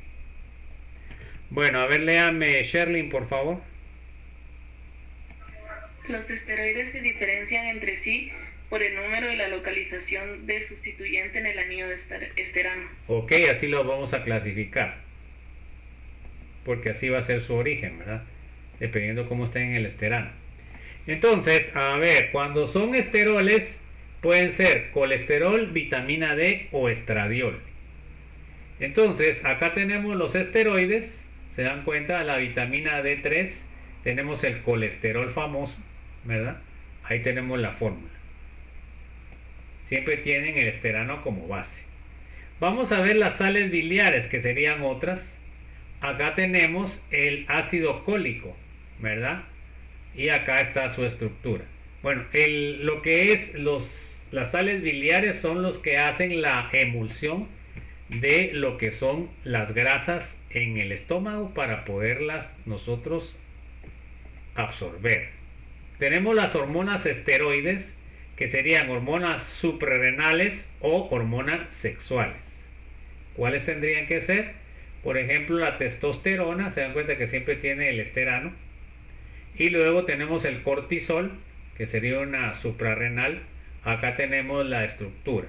Bueno, a ver, léame Sherlyn, por favor. Los esteroides se diferencian entre sí por el número y la localización de sustituyente en el anillo de esterano. Ok, así lo vamos a clasificar, porque así va a ser su origen, ¿verdad? Dependiendo cómo esté en el esterano. Entonces, a ver, cuando son esteroles, pueden ser colesterol, vitamina D o estradiol. Entonces, acá tenemos los esteroides, se dan cuenta, la vitamina D3, tenemos el colesterol famoso, ¿verdad? Ahí tenemos la fórmula. Siempre tienen el esterano como base. Vamos a ver las sales biliares, que serían otras. Acá tenemos el ácido cólico, ¿verdad? Y acá está su estructura. Bueno, lo que es las sales biliares son los que hacen la emulsión de lo que son las grasas en el estómago para poderlas nosotros absorber. Tenemos las hormonas esteroides, que serían hormonas suprarrenales o hormonas sexuales. ¿Cuáles tendrían que ser? Por ejemplo, la testosterona, se dan cuenta que siempre tiene el esterano. Y luego tenemos el cortisol, que sería una suprarrenal. Acá tenemos la estructura.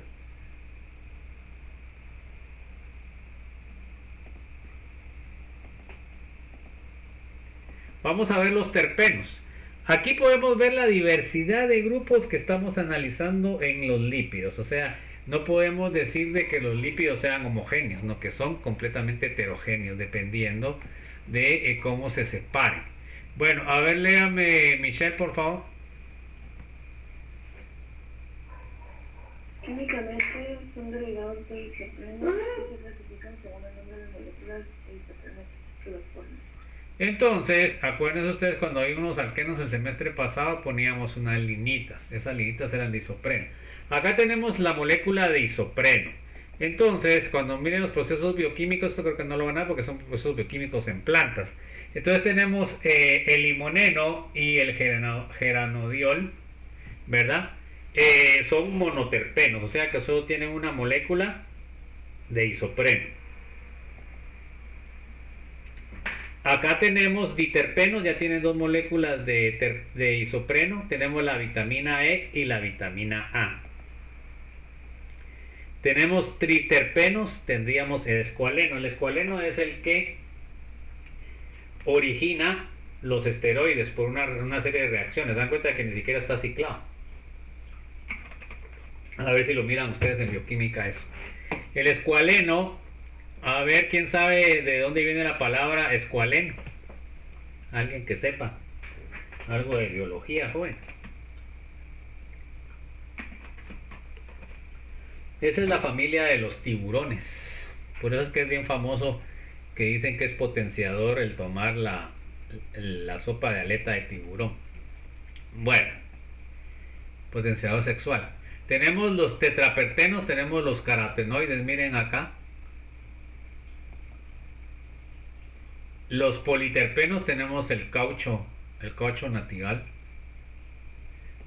Vamos a ver los terpenos. Aquí podemos ver la diversidad de grupos que estamos analizando en los lípidos. O sea, no podemos decir de que los lípidos sean homogéneos, no, que son completamente heterogéneos, dependiendo de cómo se separen. Bueno, a ver, léame, Michelle, por favor. Químicamente son derivados de isopreno y se clasifican según el número de moléculas de isopreno que los forman. Entonces, acuérdense ustedes cuando hay unos alquenos el semestre pasado poníamos unas linitas. Esas linitas eran de isopreno. Acá tenemos la molécula de isopreno. Entonces, cuando miren los procesos bioquímicos, esto creo que no lo van a ver porque son procesos bioquímicos en plantas. Entonces tenemos el limoneno y el geranodiol, ¿verdad? Son monoterpenos, o sea que solo tienen una molécula de isopreno. Acá tenemos diterpenos, ya tienen dos moléculas de isopreno. Tenemos la vitamina E y la vitamina A. Tenemos triterpenos, tendríamos el escualeno. El escualeno es el que origina los esteroides por una serie de reacciones. Dan cuenta que ni siquiera está ciclado. A ver si lo miran ustedes en bioquímica eso. El escualeno, a ver quién sabe de dónde viene la palabra escualeno. Alguien que sepa algo de biología, joven. Esa es la familia de los tiburones. Por eso es que es bien famoso que dicen que es potenciador el tomar la sopa de aleta de tiburón. Bueno, potenciador sexual. Tenemos los tetrapertenos, tenemos los carotenoides, miren acá. Los politerpenos tenemos el caucho natival.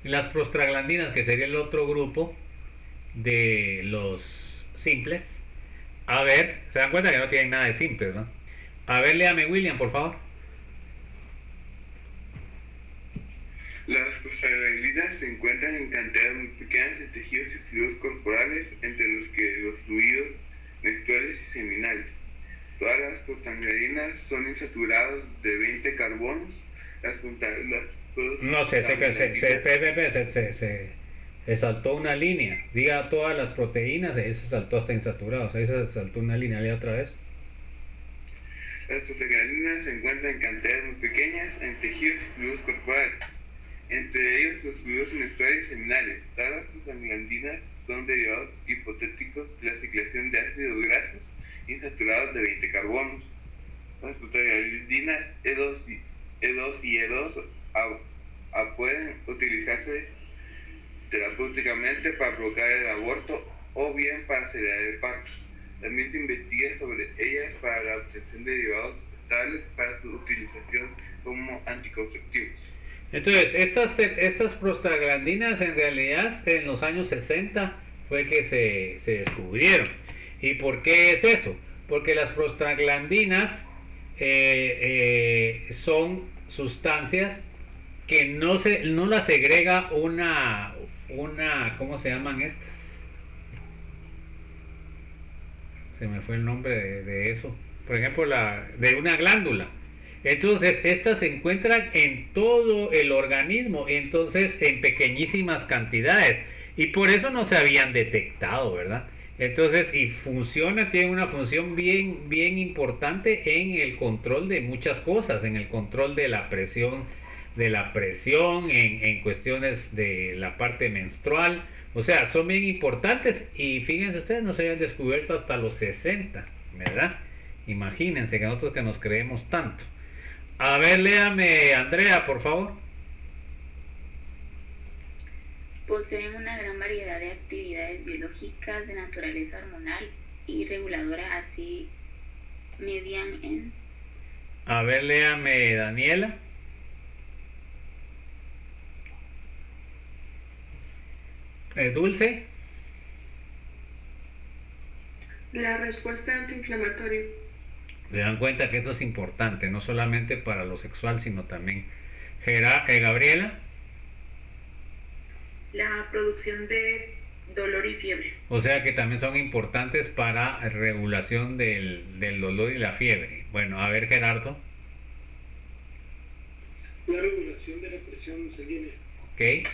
Y las prostaglandinas, que sería el otro grupo de los simples. A ver, se dan cuenta que no tienen nada de simples, ¿no? A ver, léame William, por favor. Las prostaglandinas se encuentran en cantidades muy pequeñas en tejidos y fluidos corporales, entre los que los fluidos menstruales y seminales. Todas las prostaglandinas son insaturadas de 20 carbonos. No sé, se saltó una línea. Diga todas las proteínas, ahí se saltó hasta insaturados. Ahí se saltó una línea, lea otra vez. Las prostaglandinas se encuentran en cantidades muy pequeñas en tejidos y fluidos corporales, entre ellos los fluidos menstruales y seminales. Todas las prostaglandinas son derivados hipotéticos de la ciclación de ácidos grasos insaturados de 20 carbonos. Las prostaglandinas E2 y E2 pueden utilizarse terapéuticamente para provocar el aborto o bien para acelerar el parto. También se investiga sobre ellas para la obtención de derivados estables para su utilización como anticonceptivos. Entonces, estas prostaglandinas en realidad en los años 60 fue que se descubrieron. ¿Y por qué es eso? Porque las prostaglandinas son sustancias que no las segrega una ¿cómo se llaman estas? Se me fue el nombre de eso. Por ejemplo, de una glándula. Entonces, estas se encuentran en todo el organismo, entonces en pequeñísimas cantidades. Y por eso no se habían detectado, ¿verdad? Entonces, y tiene una función bien importante en el control de muchas cosas, en el control de la presión, en cuestiones de la parte menstrual. O sea, son bien importantes y fíjense ustedes, no se habían descubierto hasta los 60, ¿verdad? Imagínense que nosotros que nos creemos tanto. A ver, léame, Andrea, por favor. Poseen una gran variedad de actividades biológicas de naturaleza hormonal y reguladora, así median en... A ver, léame, Daniela. Dulce. La respuesta antiinflamatoria. Se dan cuenta que esto es importante, no solamente para lo sexual, sino también. Gabriela. La producción de dolor y fiebre. O sea que también son importantes para regulación del dolor y la fiebre. Bueno, a ver, Gerardo. La regulación de la presión sanguínea. Ok.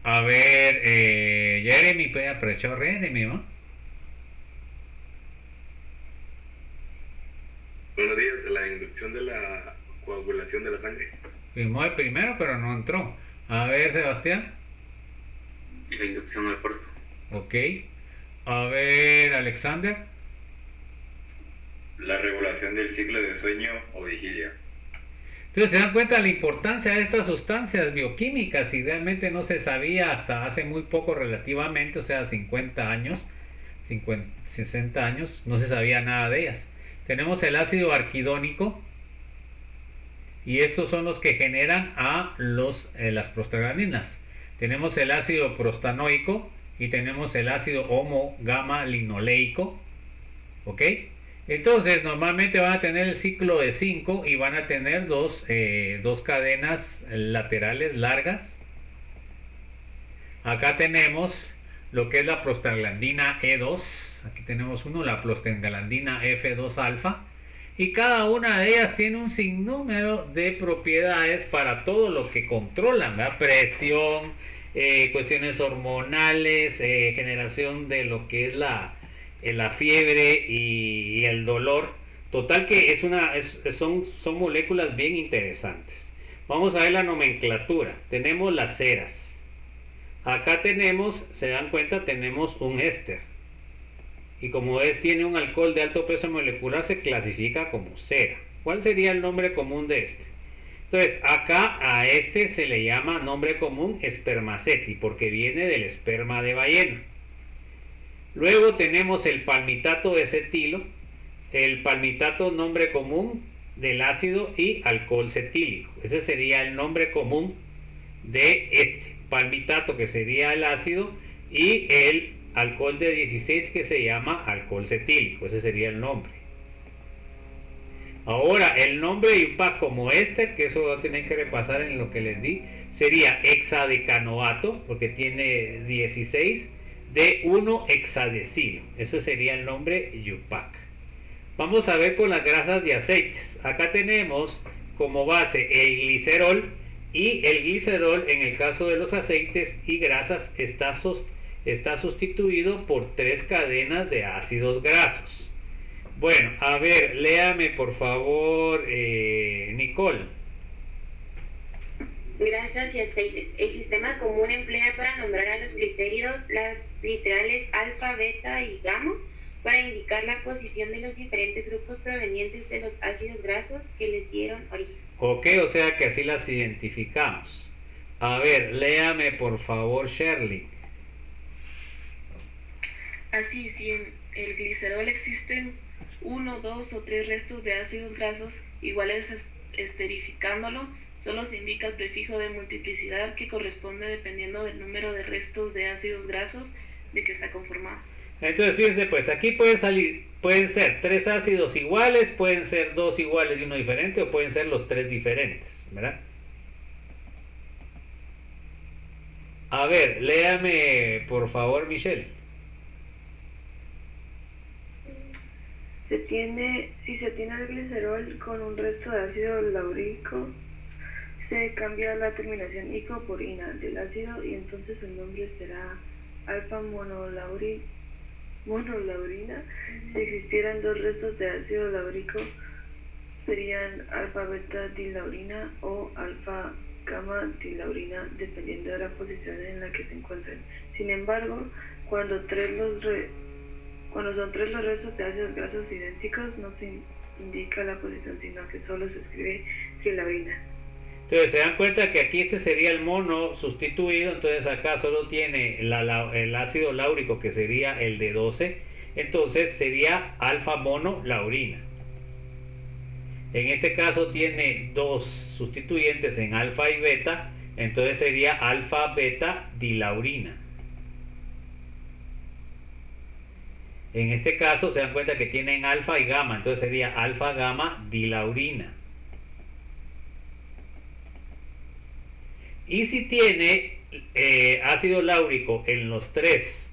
A ver, Jeremy, puede aprovechar Jeremy, ¿no? Buenos días, la inducción de la coagulación de la sangre. Firmó el primero, pero no entró. A ver, Sebastián. La inducción al parto. Ok. A ver, Alexander. La regulación del ciclo de sueño o vigilia. Entonces se dan cuenta de la importancia de estas sustancias bioquímicas y realmente no se sabía hasta hace muy poco relativamente, o sea, 50 años, 60 años, no se sabía nada de ellas. Tenemos el ácido arquidónico y estos son los que generan a las prostaglandinas. Tenemos el ácido prostanoico y tenemos el ácido homo-gamma-linoleico, ¿ok? Entonces normalmente van a tener el ciclo de 5 y van a tener dos cadenas laterales largas. Acá tenemos lo que es la prostaglandina E2, aquí tenemos la prostaglandina F2 alfa, y cada una de ellas tiene un sinnúmero de propiedades para todo lo que controlan, ¿verdad? Presión, cuestiones hormonales, generación de lo que es la fiebre y el dolor. Total que son moléculas bien interesantes. Vamos a ver la nomenclatura. Tenemos las ceras. Acá tenemos, se dan cuenta, tenemos un éster. Y como tiene un alcohol de alto peso molecular, se clasifica como cera. ¿Cuál sería el nombre común de este? Entonces, acá a este se le llama nombre común espermaceti, porque viene del esperma de ballena. Luego tenemos el palmitato de cetilo, el palmitato nombre común del ácido y alcohol cetílico. Ese sería el nombre común de este palmitato, que sería el ácido, y el alcohol de 16, que se llama alcohol cetílico. Ese sería el nombre. Ahora, el nombre IUPAC como éster, que eso va a tener que repasar en lo que les di, sería hexadecanoato, porque tiene 16, de 1-hexadecilo. Ese sería el nombre IUPAC. Vamos a ver con las grasas y aceites. Acá tenemos como base el glicerol, y el glicerol en el caso de los aceites y grasas está sustituido por 3 cadenas de ácidos grasos. Bueno, a ver, léame por favor, Nicole. Grasas y aceites. El sistema común emplea para nombrar a los glicéridos las literales alfa, beta y gamma para indicar la posición de los diferentes grupos provenientes de los ácidos grasos que les dieron origen. Ok, o sea que así las identificamos. A ver, léame por favor, Shirley. Así, si en el glicerol existen 1, 2 o 3 restos de ácidos grasos iguales, esterificándolo, solo se indica el prefijo de multiplicidad que corresponde dependiendo del número de restos de ácidos grasos de que está conformado. Entonces fíjense, pues aquí pueden ser 3 ácidos iguales, pueden ser 2 iguales y uno diferente, o pueden ser los 3 diferentes, ¿verdad? A ver, léame por favor, Michelle. Si se tiene el glicerol con un resto de ácido laúrico, se cambia la terminación ico por ina del ácido y entonces el nombre será alfa monolaurina. Si existieran 2 restos de ácido laúrico, serían alfa beta dilaurina o alfa gamma dilaurina, dependiendo de la posición en la que se encuentren. Sin embargo, cuando son 3 los restos de ácidos grasos idénticos, no se indica la posición, sino que solo se escribe trilaurina. Entonces se dan cuenta que aquí este sería el mono sustituido, entonces acá solo tiene el ácido láurico, que sería el de 12, entonces sería alfa monolaurina. En este caso tiene 2 sustituyentes en alfa y beta, entonces sería alfa beta dilaurina. En este caso se dan cuenta que tienen alfa y gamma, entonces sería alfa gamma dilaurina. Y si tiene ácido láurico en los tres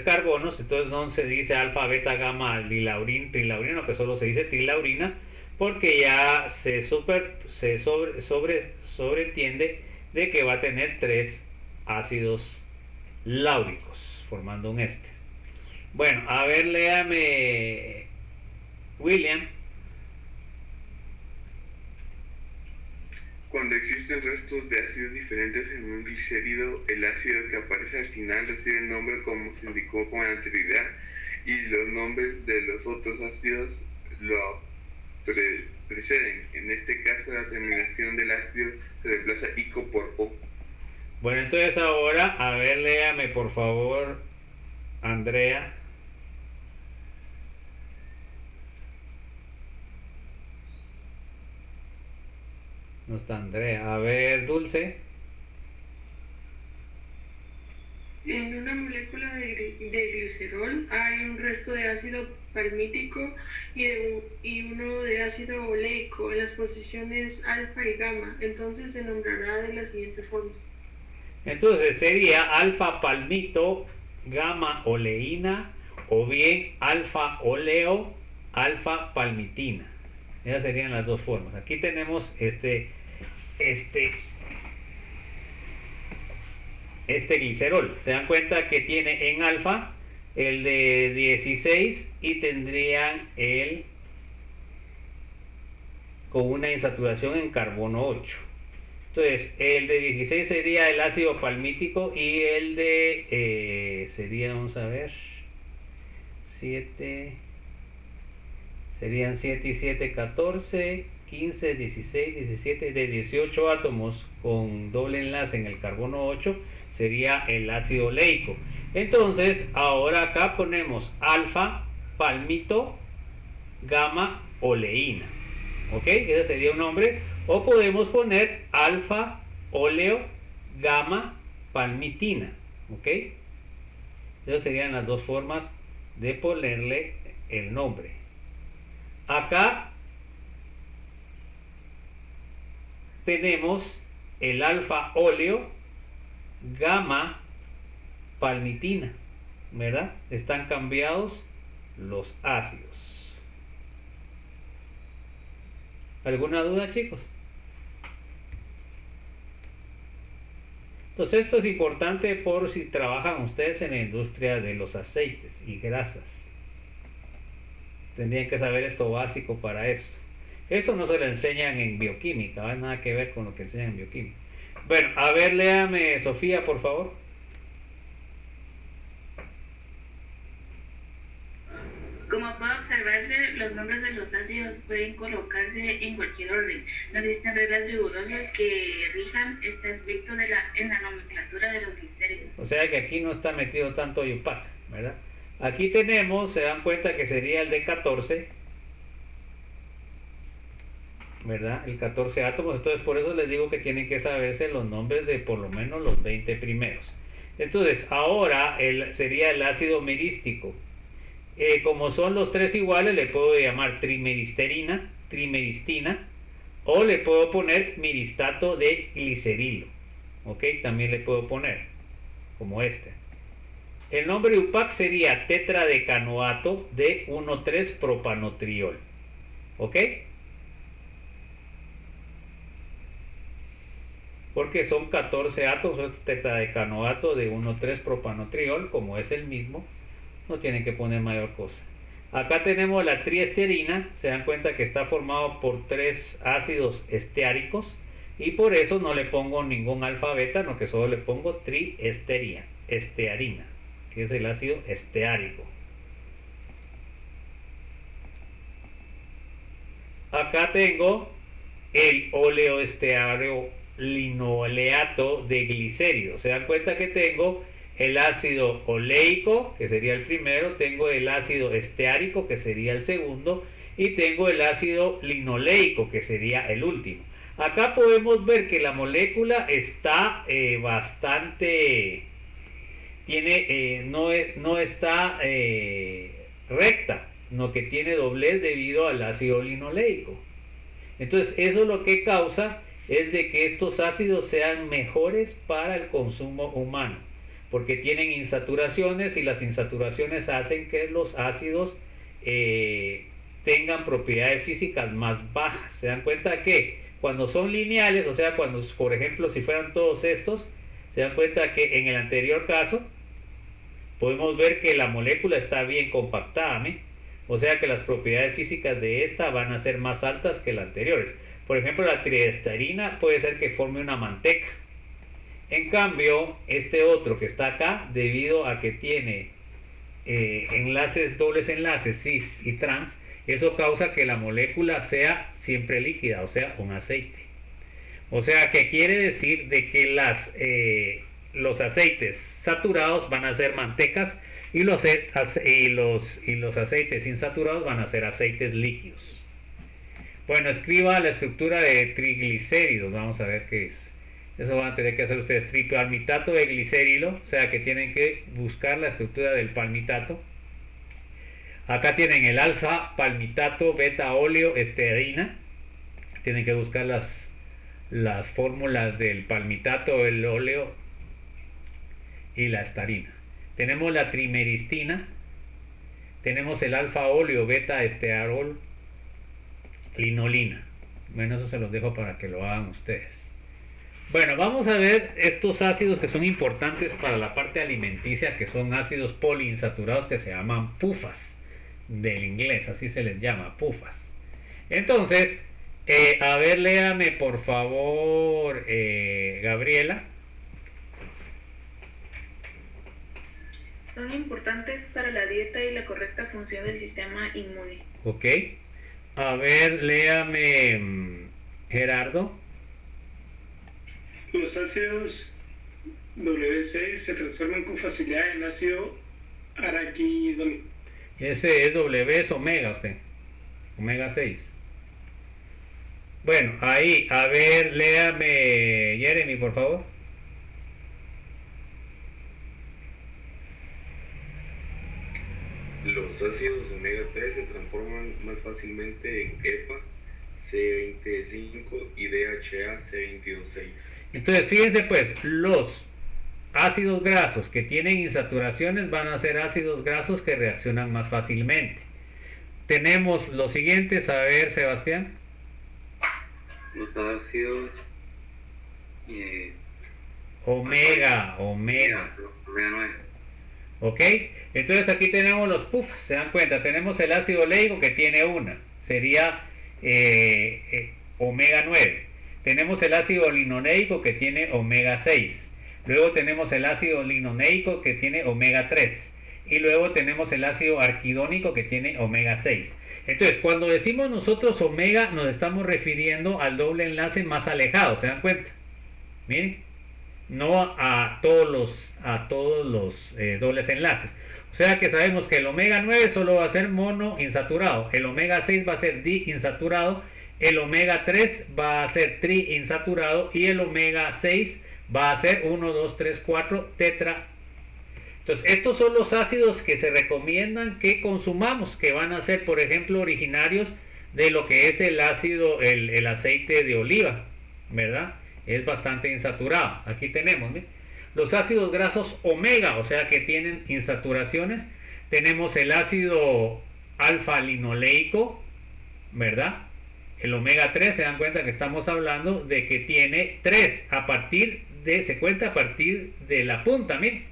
carbonos, entonces no se dice alfa beta gamma trilaurina, que solo se dice trilaurina, porque ya se sobreentiende de que va a tener 3 ácidos láuricos formando un éster. Bueno, a ver, léame, William. Cuando existen restos de ácidos diferentes en un glicérido, el ácido que aparece al final recibe el nombre como se indicó con anterioridad y los nombres de los otros ácidos lo preceden. En este caso, la terminación del ácido se reemplaza ico por o. Bueno, entonces ahora, a ver, léame por favor, Andrea. No está Andrea. A ver, Dulce. En una molécula de glicerol hay un resto de ácido palmítico y uno de ácido oleico en las posiciones alfa y gamma. Entonces se nombrará de las siguientes formas. Entonces sería alfa palmito, gamma oleína o bien alfa oleo, alfa palmitina. Esas serían las dos formas. Aquí tenemos este glicerol. Se dan cuenta que tiene en alfa el de 16 y tendrían el con una insaturación en carbono 8. Entonces el de 16 sería el ácido palmítico y el de sería, vamos a ver, 7 serían 7 y 7, 14, 15, 16, 17, de 18 átomos con doble enlace en el carbono 8 sería el ácido oleico. Entonces ahora acá ponemos alfa palmito gamma oleína, ok, ese sería un nombre, o podemos poner alfa oleo gamma palmitina, ok. Esas serían las dos formas de ponerle el nombre. Acá tenemos el alfa óleo gamma palmitina, ¿verdad? Están cambiados los ácidos. ¿Alguna duda, chicos? Entonces esto es importante por si trabajan ustedes en la industria de los aceites y grasas. Tendrían que saber esto básico para esto. Esto no se lo enseñan en bioquímica, no hay nada que ver con lo que enseñan en bioquímica. Bueno, a ver, léame Sofía, por favor. Como puede observarse, los nombres de los ácidos pueden colocarse en cualquier orden. No existen reglas rigurosas que rijan este aspecto en la nomenclatura de los glicéridos. O sea que aquí no está metido tanto IUPAC, ¿verdad? Aquí tenemos, se dan cuenta que sería el de 14, ¿verdad? El 14 átomos, entonces por eso les digo que tienen que saberse los nombres de por lo menos los 20 primeros. Entonces, ahora sería el ácido mirístico. Como son los tres iguales, le puedo llamar trimeristina, o le puedo poner miristato de glicerilo, ok, también le puedo poner, como este. El nombre UPAC sería tetradecanoato de 1,3-propanotriol, ok, porque son 14 átomos, es tetradecanoato de 1,3-propanotriol, como es el mismo. No tienen que poner mayor cosa. Acá tenemos la triesterina, se dan cuenta que está formado por 3 ácidos esteáricos y por eso no le pongo ningún alfa beta, no, que solo le pongo triestearina, que es el ácido esteárico. Acá tengo el oleoestearolinoleato de glicérido, se dan cuenta que tengo el ácido oleico, que sería el primero, tengo el ácido esteárico, que sería el segundo, y tengo el ácido linoleico, que sería el último. Acá podemos ver que la molécula está bastante, no está recta, sino que tiene doblez debido al ácido linoleico. Entonces eso lo que causa es de que estos ácidos sean mejores para el consumo humano, porque tienen insaturaciones y las insaturaciones hacen que los ácidos tengan propiedades físicas más bajas. Se dan cuenta que cuando son lineales, o sea, cuando, por ejemplo, si fueran todos estos, se dan cuenta que en el anterior caso podemos ver que la molécula está bien compactada, o sea que las propiedades físicas de esta van a ser más altas que las anteriores. Por ejemplo, la triesterina puede ser que forme una manteca. En cambio, este otro que está acá, debido a que tiene dobles enlaces cis y trans, eso causa que la molécula sea siempre líquida, o sea, un aceite. O sea, que quiere decir de que los aceites saturados van a ser mantecas y los aceites insaturados van a ser aceites líquidos. Bueno, escriba la estructura de triglicéridos, vamos a ver qué es. Eso van a tener que hacer ustedes, tripalmitato de glicerilo, o sea que tienen que buscar la estructura del palmitato. Acá tienen el alfa palmitato beta óleo esterina, tienen que buscar las fórmulas del palmitato, el óleo y la estarina. Tenemos la trimeristina, tenemos el alfa óleo beta estearol linolina. Bueno, eso se los dejo para que lo hagan ustedes. Bueno, vamos a ver estos ácidos que son importantes para la parte alimenticia, que son ácidos poliinsaturados que se llaman PUFAs, del inglés, así se les llama, PUFAs. Entonces, a ver, léame por favor, Gabriela. Son importantes para la dieta y la correcta función del sistema inmune. Ok. A ver, léame, Gerardo. Los ácidos W6 se transforman con facilidad en ácido araquidónico. Ese es W, es omega usted. Omega 6. Bueno, ahí, a ver, léame, Jeremy, por favor. Los ácidos omega 3 se transforman más fácilmente en EPA, C25 y DHA, C22,6. Entonces, fíjense pues, los ácidos grasos que tienen insaturaciones van a ser ácidos grasos que reaccionan más fácilmente. Tenemos los siguientes, a ver, Sebastián. Los ácidos omega 9. Ok, entonces aquí tenemos los PUFAs, se dan cuenta, tenemos el ácido oleico que tiene una, sería omega 9. Tenemos el ácido linoleico que tiene omega 6. Luego tenemos el ácido linoleico que tiene omega 3. Y luego tenemos el ácido arquidónico que tiene omega 6. Entonces, cuando decimos nosotros omega, nos estamos refiriendo al doble enlace más alejado, ¿se dan cuenta? Miren, no a todos los dobles enlaces. O sea que sabemos que el omega 9 solo va a ser monoinsaturado, el omega 6 va a ser diinsaturado, el omega 3 va a ser triinsaturado y el omega 6 va a ser 1, 2, 3, 4 tetra. Entonces, estos son los ácidos que se recomiendan que consumamos, que van a ser, por ejemplo, originarios de lo que es el ácido, el aceite de oliva, ¿verdad? Es bastante insaturado. Aquí tenemos, ¿sí? Los ácidos grasos omega, o sea que tienen insaturaciones. Tenemos el ácido alfa-linoleico, ¿verdad? El omega 3, se dan cuenta que estamos hablando de que tiene 3 se cuenta a partir de la punta, miren.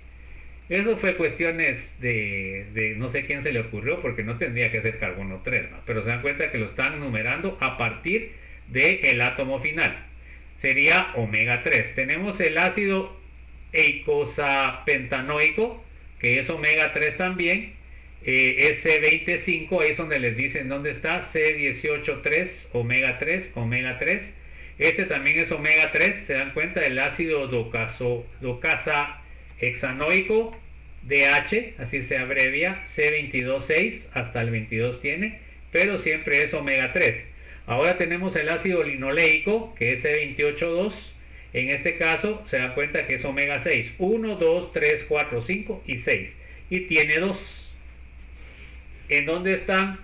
Eso fue cuestiones de no sé quién se le ocurrió, porque no tendría que ser carbono 3, ¿no? Pero se dan cuenta que lo están numerando a partir del átomo final. Sería omega 3. Tenemos el ácido eicosapentanoico, que es omega 3 también, es C25, ahí es donde les dicen dónde está, C18,3, omega 3, omega 3. Este también es omega 3, se dan cuenta, el ácido docasahexanoico, DH, así se abrevia, C22,6, hasta el 22 tiene, pero siempre es omega 3. Ahora tenemos el ácido linoleico, que es C28,2. En este caso, se dan cuenta que es omega 6. 1, 2, 3, 4, 5 y 6. Y tiene 2. ¿En dónde están?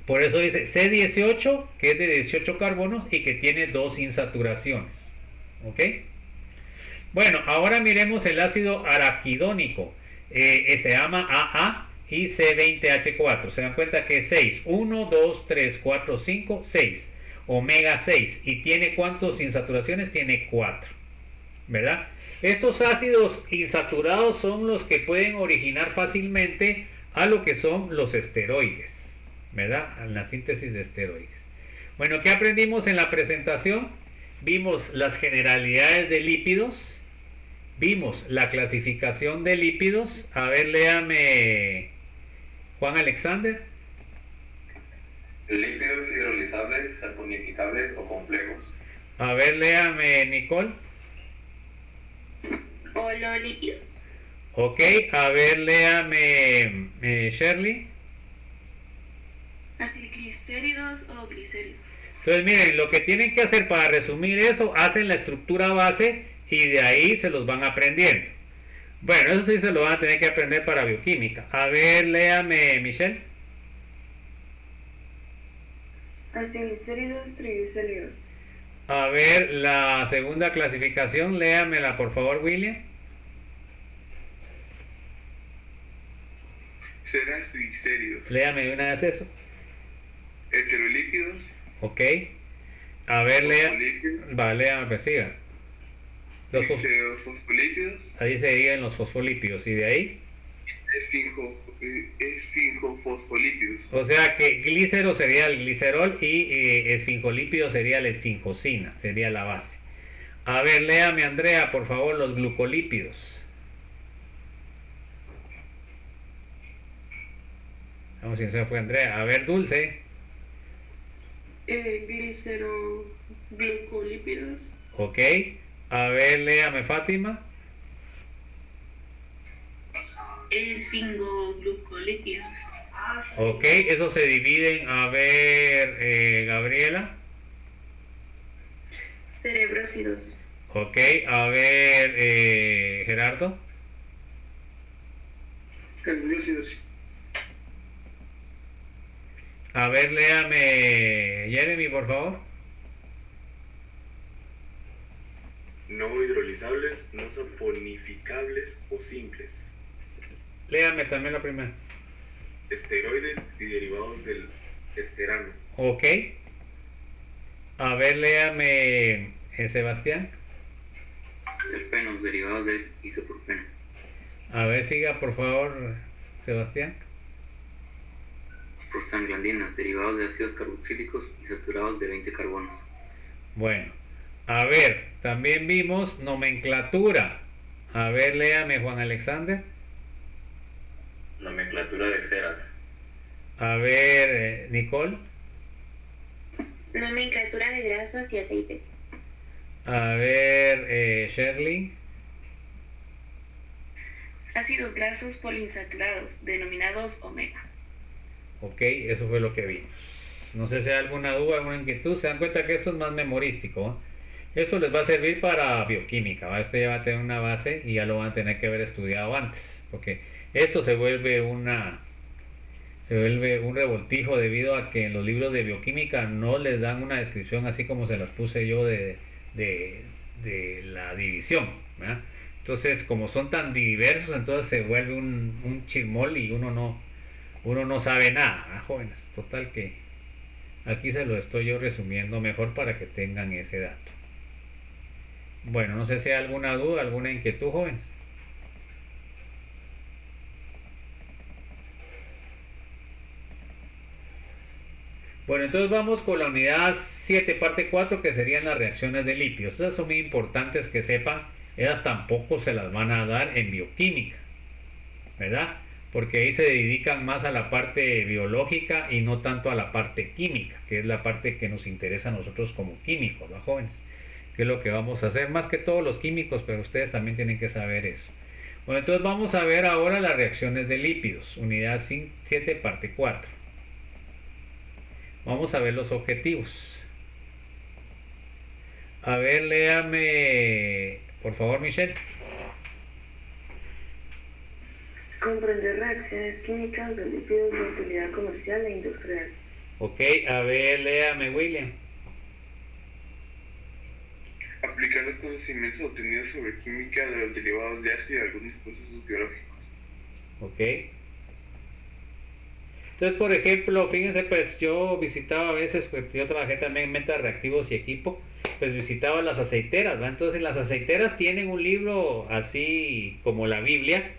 Por eso dice C18, que es de 18 carbonos y que tiene 2 insaturaciones. ¿Ok? Bueno, ahora miremos el ácido araquidónico. Se llama AA. Y C20H4, se dan cuenta que es 6, 1, 2, 3, 4, 5, 6, omega 6, y tiene ¿cuántas insaturaciones? Tiene 4, ¿verdad? Estos ácidos insaturados son los que pueden originar fácilmente a lo que son los esteroides, ¿verdad? A la síntesis de esteroides. Bueno, ¿qué aprendimos en la presentación? Vimos las generalidades de lípidos, vimos la clasificación de lípidos. A ver, léame Juan Alexander. Lípidos hidrolizables, saponificables o complejos. A ver, léame Nicole. Ololípidos. Ok, a ver, léame Shirley. Acilglicéridos o glicéridos. Entonces miren, lo que tienen que hacer para resumir eso, hacen la estructura base y de ahí se los van aprendiendo. Bueno, eso sí se lo van a tener que aprender para bioquímica. A ver, léame Michelle. Acilglicéridos, triglicéridos. A ver, la segunda clasificación, léamela por favor, William. Ceras triglicéridos. Léame de una vez eso. Heterolípidos. Ok. A ver, Fosfolípidos. Va, léame, pues siga. Fosfolípidos. Ahí se digan los fosfolípidos. ¿Y de ahí? Esfingofosfolípidos. O sea que glícero sería el glicerol y esfingolípido sería la esfingosina, sería la base. A ver, léame Andrea, por favor, los glucolípidos. Vamos si se fue Andrea. A ver, Dulce. Gliceroglucolípidos. Ok. A ver, léame Fátima. Esfingoglucolípidos. Ok, eso se dividen. A ver, Gabriela. Cerebrósidos. Ok, a ver, Gerardo. Gangliósidos. A ver, léame Jeremy, por favor. No hidrolizables, no saponificables o simples. Léame también la primera. Esteroides y derivados del esterano. Ok. A ver, léame Sebastián. Terpenos, derivados del isopropeno. A ver, siga por favor, Sebastián. Prostaglandinas, derivados de ácidos carboxílicos y saturados de 20 carbonos. Bueno, a ver, también vimos nomenclatura. A ver, léame Juan Alexander. Nomenclatura de ceras. A ver, Nicole. Nomenclatura de grasas y aceites. A ver, Shirley. Ácidos grasos poliinsaturados, denominados omega. Ok, eso fue lo que vimos. No sé si hay alguna duda, alguna inquietud. Se dan cuenta que esto es más memorístico, ¿eh? Esto les va a servir para bioquímica, ¿va? Este ya va a tener una base y ya lo van a tener que haber estudiado antes, porque esto se vuelve un revoltijo debido a que en los libros de bioquímica no les dan una descripción así como se las puse yo de la división, ¿verdad? Entonces, como son tan diversos, entonces se vuelve un chirmol y uno no sabe nada, ¿verdad, jóvenes? Total que aquí se lo estoy yo resumiendo mejor para que tengan ese dato. Bueno, no sé si hay alguna duda, alguna inquietud, jóvenes. Bueno, entonces vamos con la unidad 7, parte 4, que serían las reacciones de lípidos. Esas son muy importantes que sepan, esas tampoco se las van a dar en bioquímica, ¿verdad? Porque ahí se dedican más a la parte biológica y no tanto a la parte química, que es la parte que nos interesa a nosotros como químicos, ¿no, jóvenes? Que es lo que vamos a hacer, más que todos los químicos, pero ustedes también tienen que saber eso. Bueno, entonces vamos a ver ahora las reacciones de lípidos, unidad 7, parte 4. Vamos a ver los objetivos. A ver, léame, por favor, Michelle. Comprender reacciones químicas de lípidos de utilidad comercial e industrial. Ok, a ver, léame, William. Aplicar los conocimientos obtenidos sobre química de los derivados de ácido y algunos procesos biológicos. Ok. Entonces, por ejemplo, fíjense, pues yo visitaba a veces, pues yo trabajé también en meta reactivos y equipo, pues visitaba las aceiteras, ¿verdad? Entonces las aceiteras tienen un libro así como la Biblia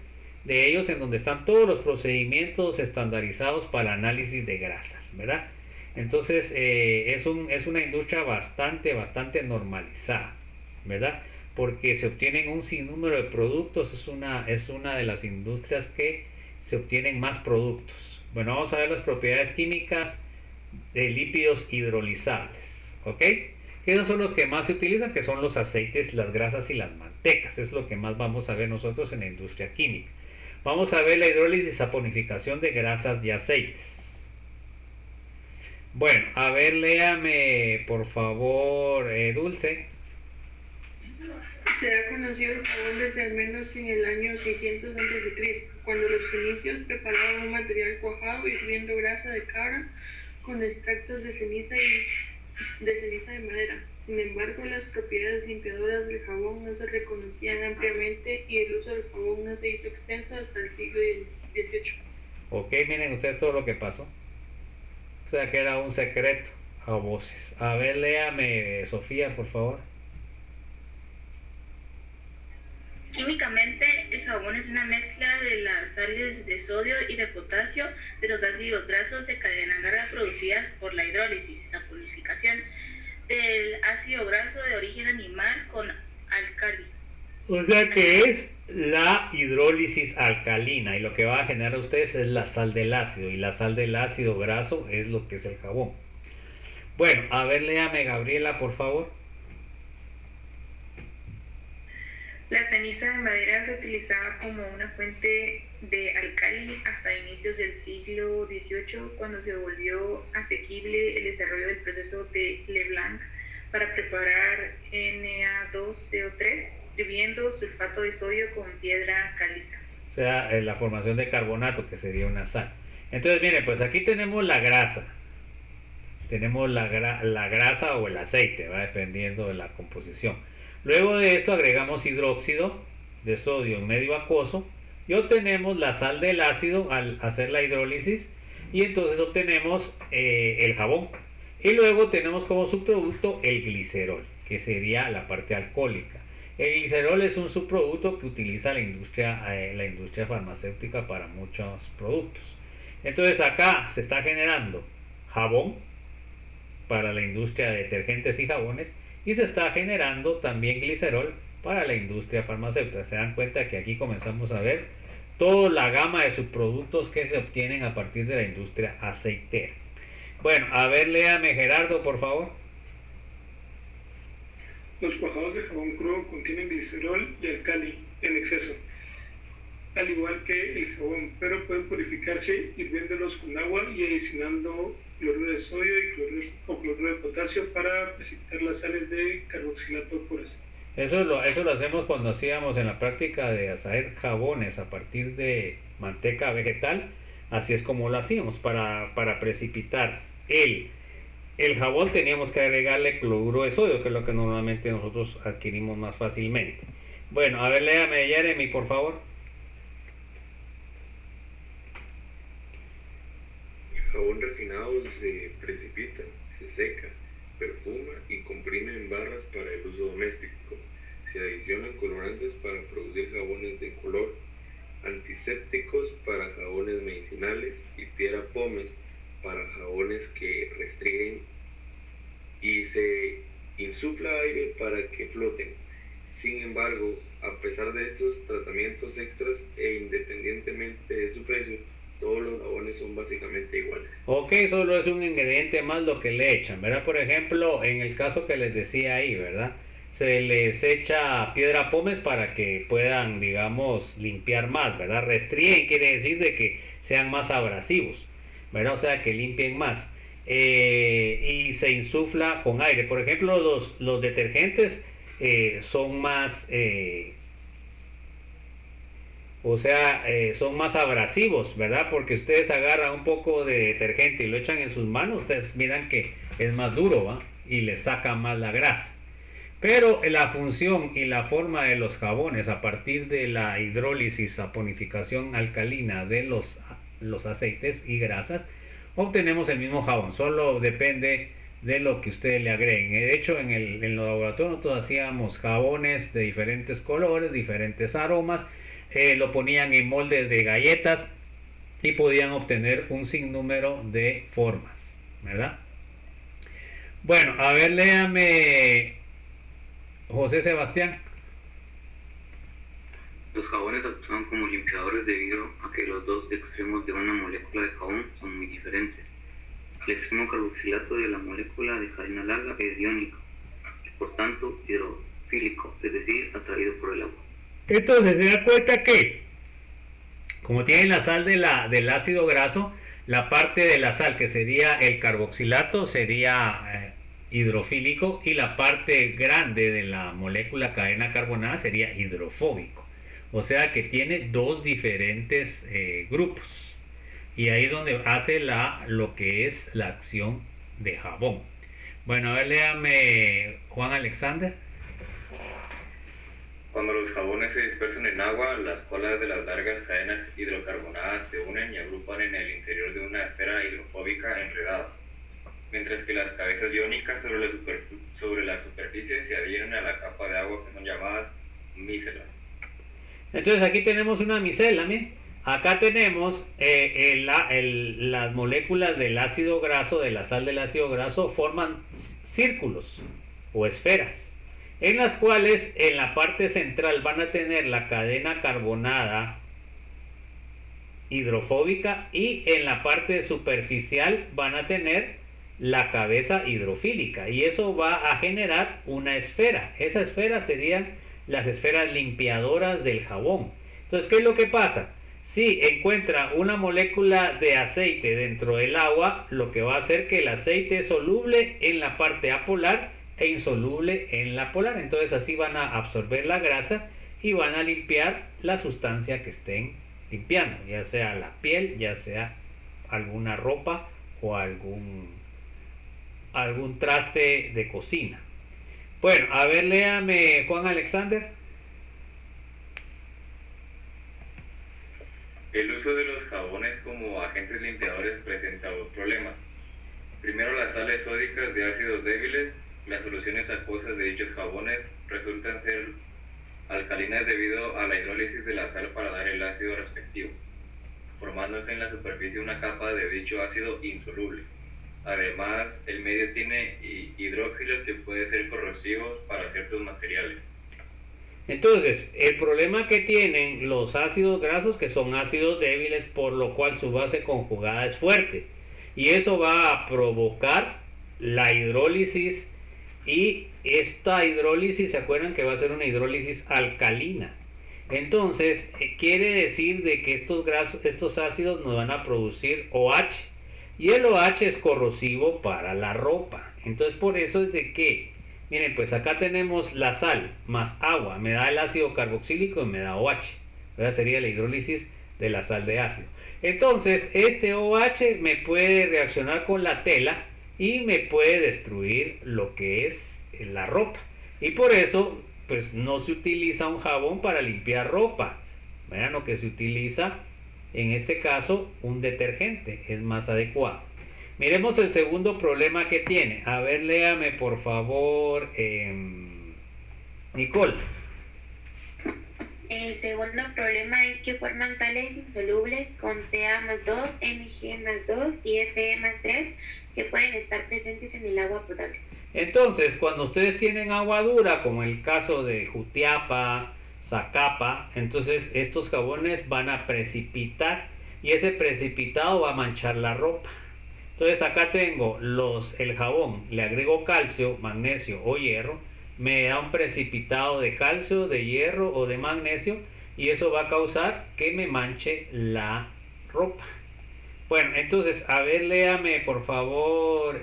de ellos en donde están todos los procedimientos estandarizados para el análisis de grasas, ¿verdad? Entonces es una industria bastante normalizada, ¿verdad? Porque se obtienen un sinnúmero de productos, es una de las industrias que se obtienen más productos. Bueno, vamos a ver las propiedades químicas de lípidos hidrolizables, ¿ok? Esos son los que más se utilizan, que son los aceites, las grasas y las mantecas. Es lo que más vamos a ver nosotros en la industria química. Vamos a ver la hidrólisis y saponificación de grasas y aceites. Bueno, a ver, léame por favor, Dulce. Se ha conocido el jabón desde al menos en el año 600 a.C., cuando los fenicios preparaban un material cuajado hirviendo grasa de cabra con extractos de ceniza de madera. Sin embargo, las propiedades limpiadoras del jabón no se reconocían ampliamente y el uso del jabón no se hizo extenso hasta el siglo XVIII. Ok, miren ustedes todo lo que pasó. O sea que era un secreto a voces. A ver, léame, Sofía, por favor. Químicamente, el jabón es una mezcla de las sales de sodio y de potasio de los ácidos grasos de cadena larga producidas por la hidrólisis y saponificación del ácido graso de origen animal con álcali. O sea que es la hidrólisis alcalina y lo que va a generar a ustedes es la sal del ácido y la sal del ácido graso es lo que es el jabón. Bueno, a ver, léame, Gabriela, por favor. La ceniza de madera se utilizaba como una fuente de álcali hasta inicios del siglo XVIII, cuando se volvió asequible el desarrollo del proceso de Leblanc para preparar Na2CO3, hirviendo sulfato de sodio con piedra caliza. O sea, la formación de carbonato, que sería una sal. Entonces, miren, pues aquí tenemos la grasa. Tenemos la grasa o el aceite, va dependiendo de la composición. Luego de esto agregamos hidróxido de sodio en medio acuoso y obtenemos la sal del ácido al hacer la hidrólisis y entonces obtenemos el jabón. Y luego tenemos como subproducto el glicerol, que sería la parte alcohólica. El glicerol es un subproducto que utiliza la industria farmacéutica para muchos productos. Entonces acá se está generando jabón para la industria de detergentes y jabones y se está generando también glicerol para la industria farmacéutica. Se dan cuenta que aquí comenzamos a ver toda la gama de subproductos que se obtienen a partir de la industria aceitera. Bueno, a ver, léame, Gerardo, por favor. Los cuajados de jabón crudo contienen glicerol y álcali en exceso, al igual que el jabón, pero pueden purificarse hirviéndolos con agua y adicionando cloruro de sodio y cloruro de potasio para precipitar las sales de carboxilato puras. Eso lo hacemos cuando hacíamos en la práctica de hacer jabones a partir de manteca vegetal. Así es como lo hacíamos. Para precipitar el jabón teníamos que agregarle cloruro de sodio, que es lo que normalmente nosotros adquirimos más fácilmente. Bueno, a ver, léame, Jeremy, por favor. El jabón refinado se precipita, se seca, perfuma y comprime en barras para el uso doméstico. Se adicionan colorantes para producir jabones de color, antisépticos para jabones medicinales y piedra pómez para jabones que restringen, y se insufla aire para que floten. Sin embargo, a pesar de estos tratamientos extras e independientemente de su precio, todos los jabones son básicamente iguales. Ok, solo es un ingrediente más lo que le echan, ¿verdad? Por ejemplo, en el caso que les decía ahí, ¿verdad? Se les echa piedra pómez para que puedan, digamos, limpiar más, ¿verdad? Restringen quiere decir de que sean más abrasivos, ¿verdad? O sea, que limpien más. Y se insufla con aire. Por ejemplo, los detergentes son más... son más abrasivos, ¿verdad? Porque ustedes agarran un poco de detergente y lo echan en sus manos, ustedes miran que es más duro, ¿va? Y les saca más la grasa. Pero la función y la forma de los jabones a partir de la hidrólisis, saponificación alcalina de los aceites y grasas, obtenemos el mismo jabón, solo depende de lo que ustedes le agreguen. De hecho, en los laboratorios nosotros hacíamos jabones de diferentes colores, diferentes aromas, lo ponían en moldes de galletas y podían obtener un sinnúmero de formas, ¿verdad? Bueno, a ver, léame José Sebastián. Los jabones actúan como limpiadores debido a que los dos extremos de una molécula de jabón son muy diferentes. El extremo carboxilato de la molécula de cadena larga es iónico, y por tanto hidrofílico, es decir, atraído por el agua. Entonces se da cuenta que, como tiene la sal del ácido graso, la parte de la sal que sería el carboxilato sería hidrofílico, y la parte grande de la molécula cadena carbonada sería hidrofóbico. O sea que tiene dos diferentes grupos. Y ahí es donde hace lo que es la acción de jabón. Bueno, a ver, léame Juan Alexander. Cuando los jabones se dispersan en agua, las colas de las largas cadenas hidrocarbonadas se unen y agrupan en el interior de una esfera hidrofóbica enredada, mientras que las cabezas iónicas sobre la superficie se adhieren a la capa de agua, que son llamadas micelas. Entonces aquí tenemos una micela, ¿bien? Acá tenemos las moléculas del ácido graso, de la sal del ácido graso, forman círculos o esferas, en las cuales en la parte central van a tener la cadena carbonada hidrofóbica, y en la parte superficial van a tener la cabeza hidrofílica, y eso va a generar una esfera. Esa esfera serían las esferas limpiadoras del jabón. Entonces, ¿qué es lo que pasa? Si encuentra una molécula de aceite dentro del agua, lo que va a hacer que el aceite es soluble en la parte apolar e insoluble en la polar. Entonces así van a absorber la grasa y van a limpiar la sustancia que estén limpiando, ya sea la piel, ya sea alguna ropa o algún traste de cocina. Bueno, a ver, léame Juan Alexander. El uso de los jabones como agentes limpiadores presenta dos problemas. Primero, las sales sódicas de ácidos débiles. Las soluciones acuosas de dichos jabones resultan ser alcalinas debido a la hidrólisis de la sal para dar el ácido respectivo, formándose en la superficie una capa de dicho ácido insoluble. Además, el medio tiene hidróxilos que pueden ser corrosivos para ciertos materiales. Entonces, el problema que tienen los ácidos grasos, que son ácidos débiles, por lo cual su base conjugada es fuerte, y eso va a provocar la hidrólisis, y esta hidrólisis, ¿se acuerdan que va a ser una hidrólisis alcalina? Entonces, quiere decir de que estos ácidos nos van a producir OH, y el OH es corrosivo para la ropa. Entonces, por eso es de que, miren, pues acá tenemos la sal más agua, me da el ácido carboxílico y me da OH. Esa sería la hidrólisis de la sal de ácido. Entonces, este OH me puede reaccionar con la tela y me puede destruir lo que es la ropa. Y por eso, pues no se utiliza un jabón para limpiar ropa. Vean, lo que se utiliza, en este caso, un detergente, es más adecuado. Miremos el segundo problema que tiene. A ver, léame por favor, Nicole. El segundo problema es que forman sales insolubles con Ca+2, Mg+2 y Fe+3 que pueden estar presentes en el agua potable. Entonces, cuando ustedes tienen agua dura, como el caso de Jutiapa, Zacapa, entonces estos jabones van a precipitar, y ese precipitado va a manchar la ropa. Entonces acá tengo el jabón, le agrego calcio, magnesio o hierro, me da un precipitado de calcio, de hierro o de magnesio, y eso va a causar que me manche la ropa. Bueno, entonces, a ver, léame por favor,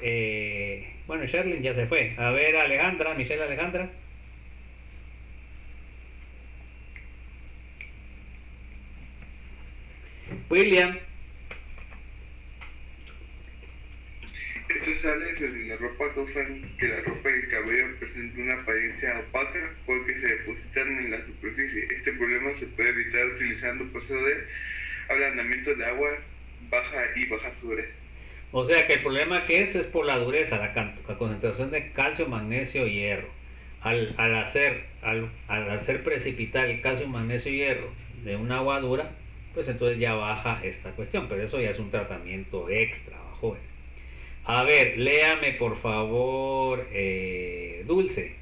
bueno, Sherlyn ya se fue. A ver, Alejandra, Michelle Alejandra. William. Estas sales en la ropa causan que la ropa y el cabello presenten una apariencia opaca porque se depositan en la superficie. Este problema se puede evitar utilizando un proceso de ablandamiento de aguas baja su dureza. O sea que el problema que es por la dureza, la concentración de calcio, magnesio y hierro. Al hacer precipitar el calcio, magnesio y hierro de un agua dura, pues entonces ya baja esta cuestión, pero eso ya es un tratamiento extra, jóvenes. A ver, léame por favor, Dulce.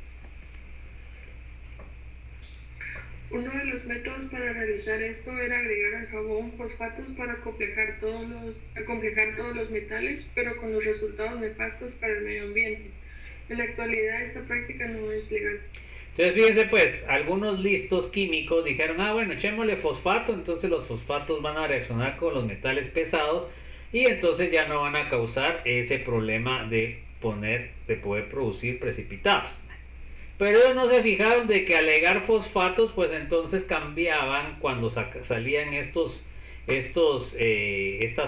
Uno de los métodos para realizar esto era agregar al jabón fosfatos para acomplejar todos los metales, pero con los resultados nefastos para el medio ambiente. En la actualidad esta práctica no es legal. Entonces fíjense pues, algunos listos químicos dijeron, bueno, echémosle fosfato, entonces los fosfatos van a reaccionar con los metales pesados y entonces ya no van a causar ese problema de poder producir precipitados. Pero ellos no se fijaron de que al agregar fosfatos, pues entonces cambiaban cuando salían estas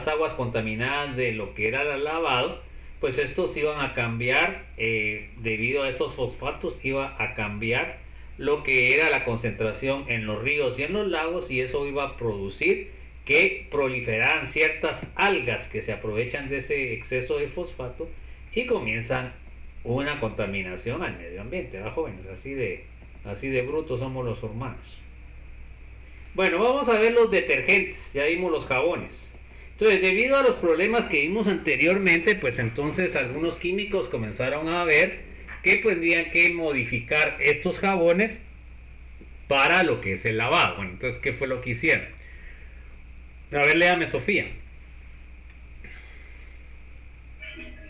aguas contaminadas de lo que era el lavado, pues estos iban a cambiar, debido a estos fosfatos, iba a cambiar lo que era la concentración en los ríos y en los lagos, y eso iba a producir que proliferaran ciertas algas que se aprovechan de ese exceso de fosfato y comienzan una contaminación al medio ambiente, ¿verdad, jóvenes? Así de brutos somos los humanos. Bueno, vamos a ver los detergentes, ya vimos los jabones. Entonces, debido a los problemas que vimos anteriormente, pues entonces algunos químicos comenzaron a ver que tendrían que modificar estos jabones para lo que es el lavado. Bueno, entonces, ¿qué fue lo que hicieron? A ver, léame, Sofía.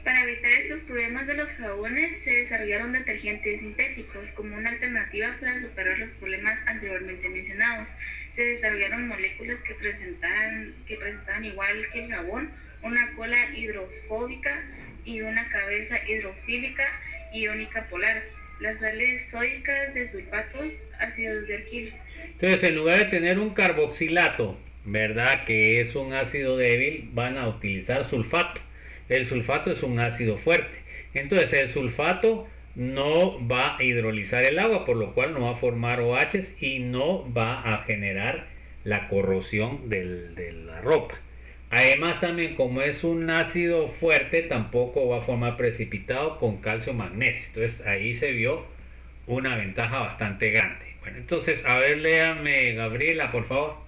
Para evitar estos problemas de los jabones, se desarrollaron detergentes sintéticos como una alternativa para superar los problemas anteriormente mencionados. Se desarrollaron moléculas que presentaban igual que el jabón, una cola hidrofóbica y una cabeza hidrofílica iónica polar, las sales sódicas de sulfatos, ácidos de alquilo. Entonces, en lugar de tener un carboxilato, ¿verdad?, que es un ácido débil, van a utilizar sulfato. El sulfato es un ácido fuerte. Entonces, el sulfato no va a hidrolizar el agua, por lo cual no va a formar OHs y no va a generar la corrosión de la ropa. Además, también como es un ácido fuerte, tampoco va a formar precipitado con calcio magnesio. Entonces, ahí se vio una ventaja bastante grande. Bueno, entonces, a ver, léame, Gabriela, por favor.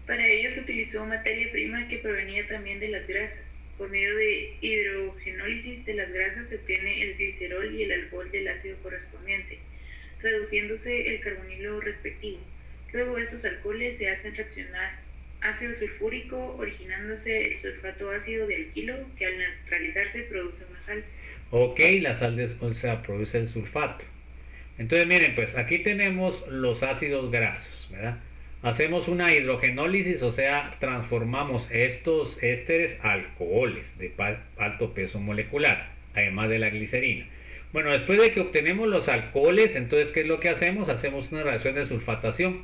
Para ello se utilizó materia prima que provenía también de las grasas. Por medio de hidrogenólisis de las grasas se obtiene el glicerol y el alcohol del ácido correspondiente, reduciéndose el carbonilo respectivo. Luego estos alcoholes se hacen reaccionar ácido sulfúrico, originándose el sulfato ácido de alquilo, que al neutralizarse produce una sal. Ok, la sal produce el sulfato. Entonces miren, pues aquí tenemos los ácidos grasos, ¿verdad? Hacemos una hidrogenólisis, o sea, transformamos estos ésteres a alcoholes de alto peso molecular, además de la glicerina. Bueno, después de que obtenemos los alcoholes, entonces, ¿qué es lo que hacemos? Hacemos una reacción de sulfatación.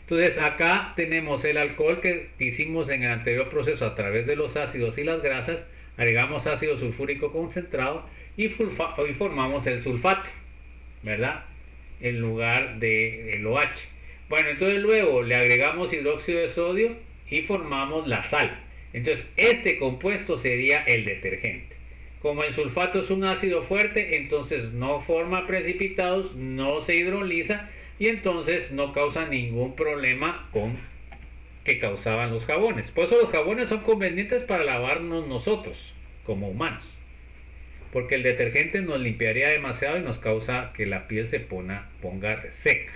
Entonces, acá tenemos el alcohol que hicimos en el anterior proceso a través de los ácidos y las grasas, agregamos ácido sulfúrico concentrado y formamos el sulfato, ¿verdad?, en lugar del OH. Bueno, entonces luego le agregamos hidróxido de sodio y formamos la sal. Entonces este compuesto sería el detergente. Como el sulfato es un ácido fuerte, entonces no forma precipitados, no se hidroliza y entonces no causa ningún problema que causaban los jabones. Por eso los jabones son convenientes para lavarnos nosotros como humanos, porque el detergente nos limpiaría demasiado y nos causa que la piel se ponga seca.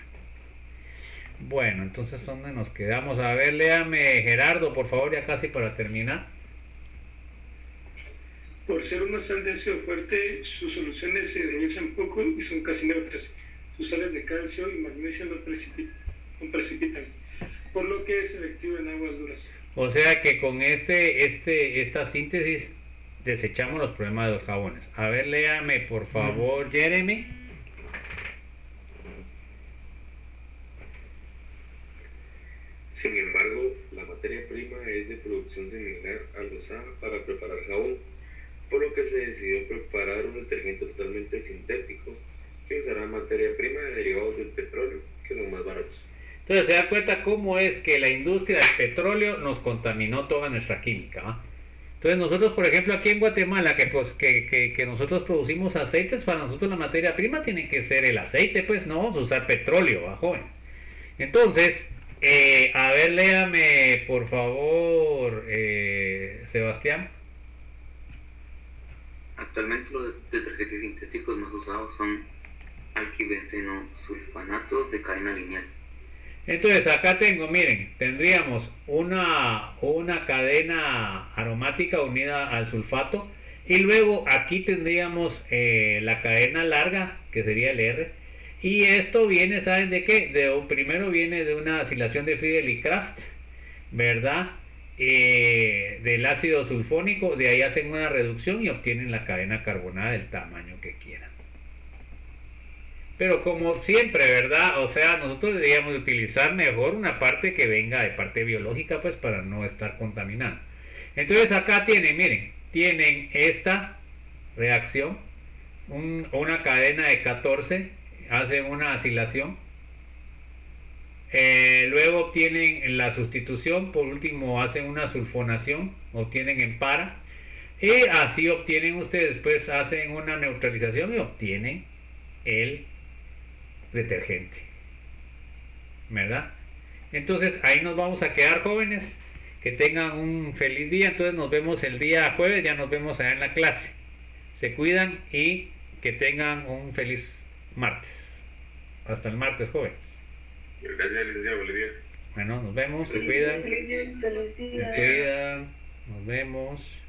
Bueno, entonces ¿dónde nos quedamos? A ver, léame, Gerardo, por favor, ya casi para terminar. Por ser una sal de ácido fuerte, sus soluciones se hidrolizan poco y son casi neutras. Sus sales de calcio y magnesio no precipitan, por lo que es selectivo en aguas duras. O sea que con esta síntesis desechamos los problemas de los jabones. A ver, léame, por favor, Jeremy. Sin embargo, la materia prima es de producción similar a la usada para preparar jabón, por lo que se decidió preparar un detergente totalmente sintético que usará materia prima de derivados del petróleo, que son más baratos. Entonces se da cuenta cómo es que la industria del petróleo nos contaminó toda nuestra química, ¿eh? Entonces nosotros, por ejemplo, aquí en Guatemala, que nosotros producimos aceites, para nosotros la materia prima tiene que ser el aceite, pues no vamos a usar petróleo, ¿va, jóvenes? Entonces, a ver, léame, por favor, Sebastián. Actualmente los detergentes sintéticos más usados son alquibenceno-sulfanato de cadena lineal. Entonces acá tengo, miren, tendríamos una cadena aromática unida al sulfato, y luego aquí tendríamos la cadena larga, que sería el R, y esto viene, ¿saben de qué? Primero viene de una acilación de Friedel y Kraft, ¿verdad? Del ácido sulfónico, de ahí hacen una reducción y obtienen la cadena carbonada del tamaño que quieran. Pero como siempre, ¿verdad? O sea, nosotros deberíamos utilizar mejor una parte que venga de parte biológica, pues para no estar contaminando. Entonces acá tienen, miren, tienen esta reacción, una cadena de 14, hacen una acilación, luego obtienen la sustitución, por último hacen una sulfonación, obtienen en para, y así obtienen ustedes, pues hacen una neutralización y obtienen el detergente, ¿verdad? Entonces ahí nos vamos a quedar, jóvenes. Que tengan un feliz día. Entonces nos vemos el día jueves, ya nos vemos allá en la clase. Se cuidan y que tengan un feliz martes. Hasta el martes, jóvenes. Gracias, licenciado. Feliz día. Bueno, nos vemos, se cuidan. Feliz día. Se cuidan, nos vemos.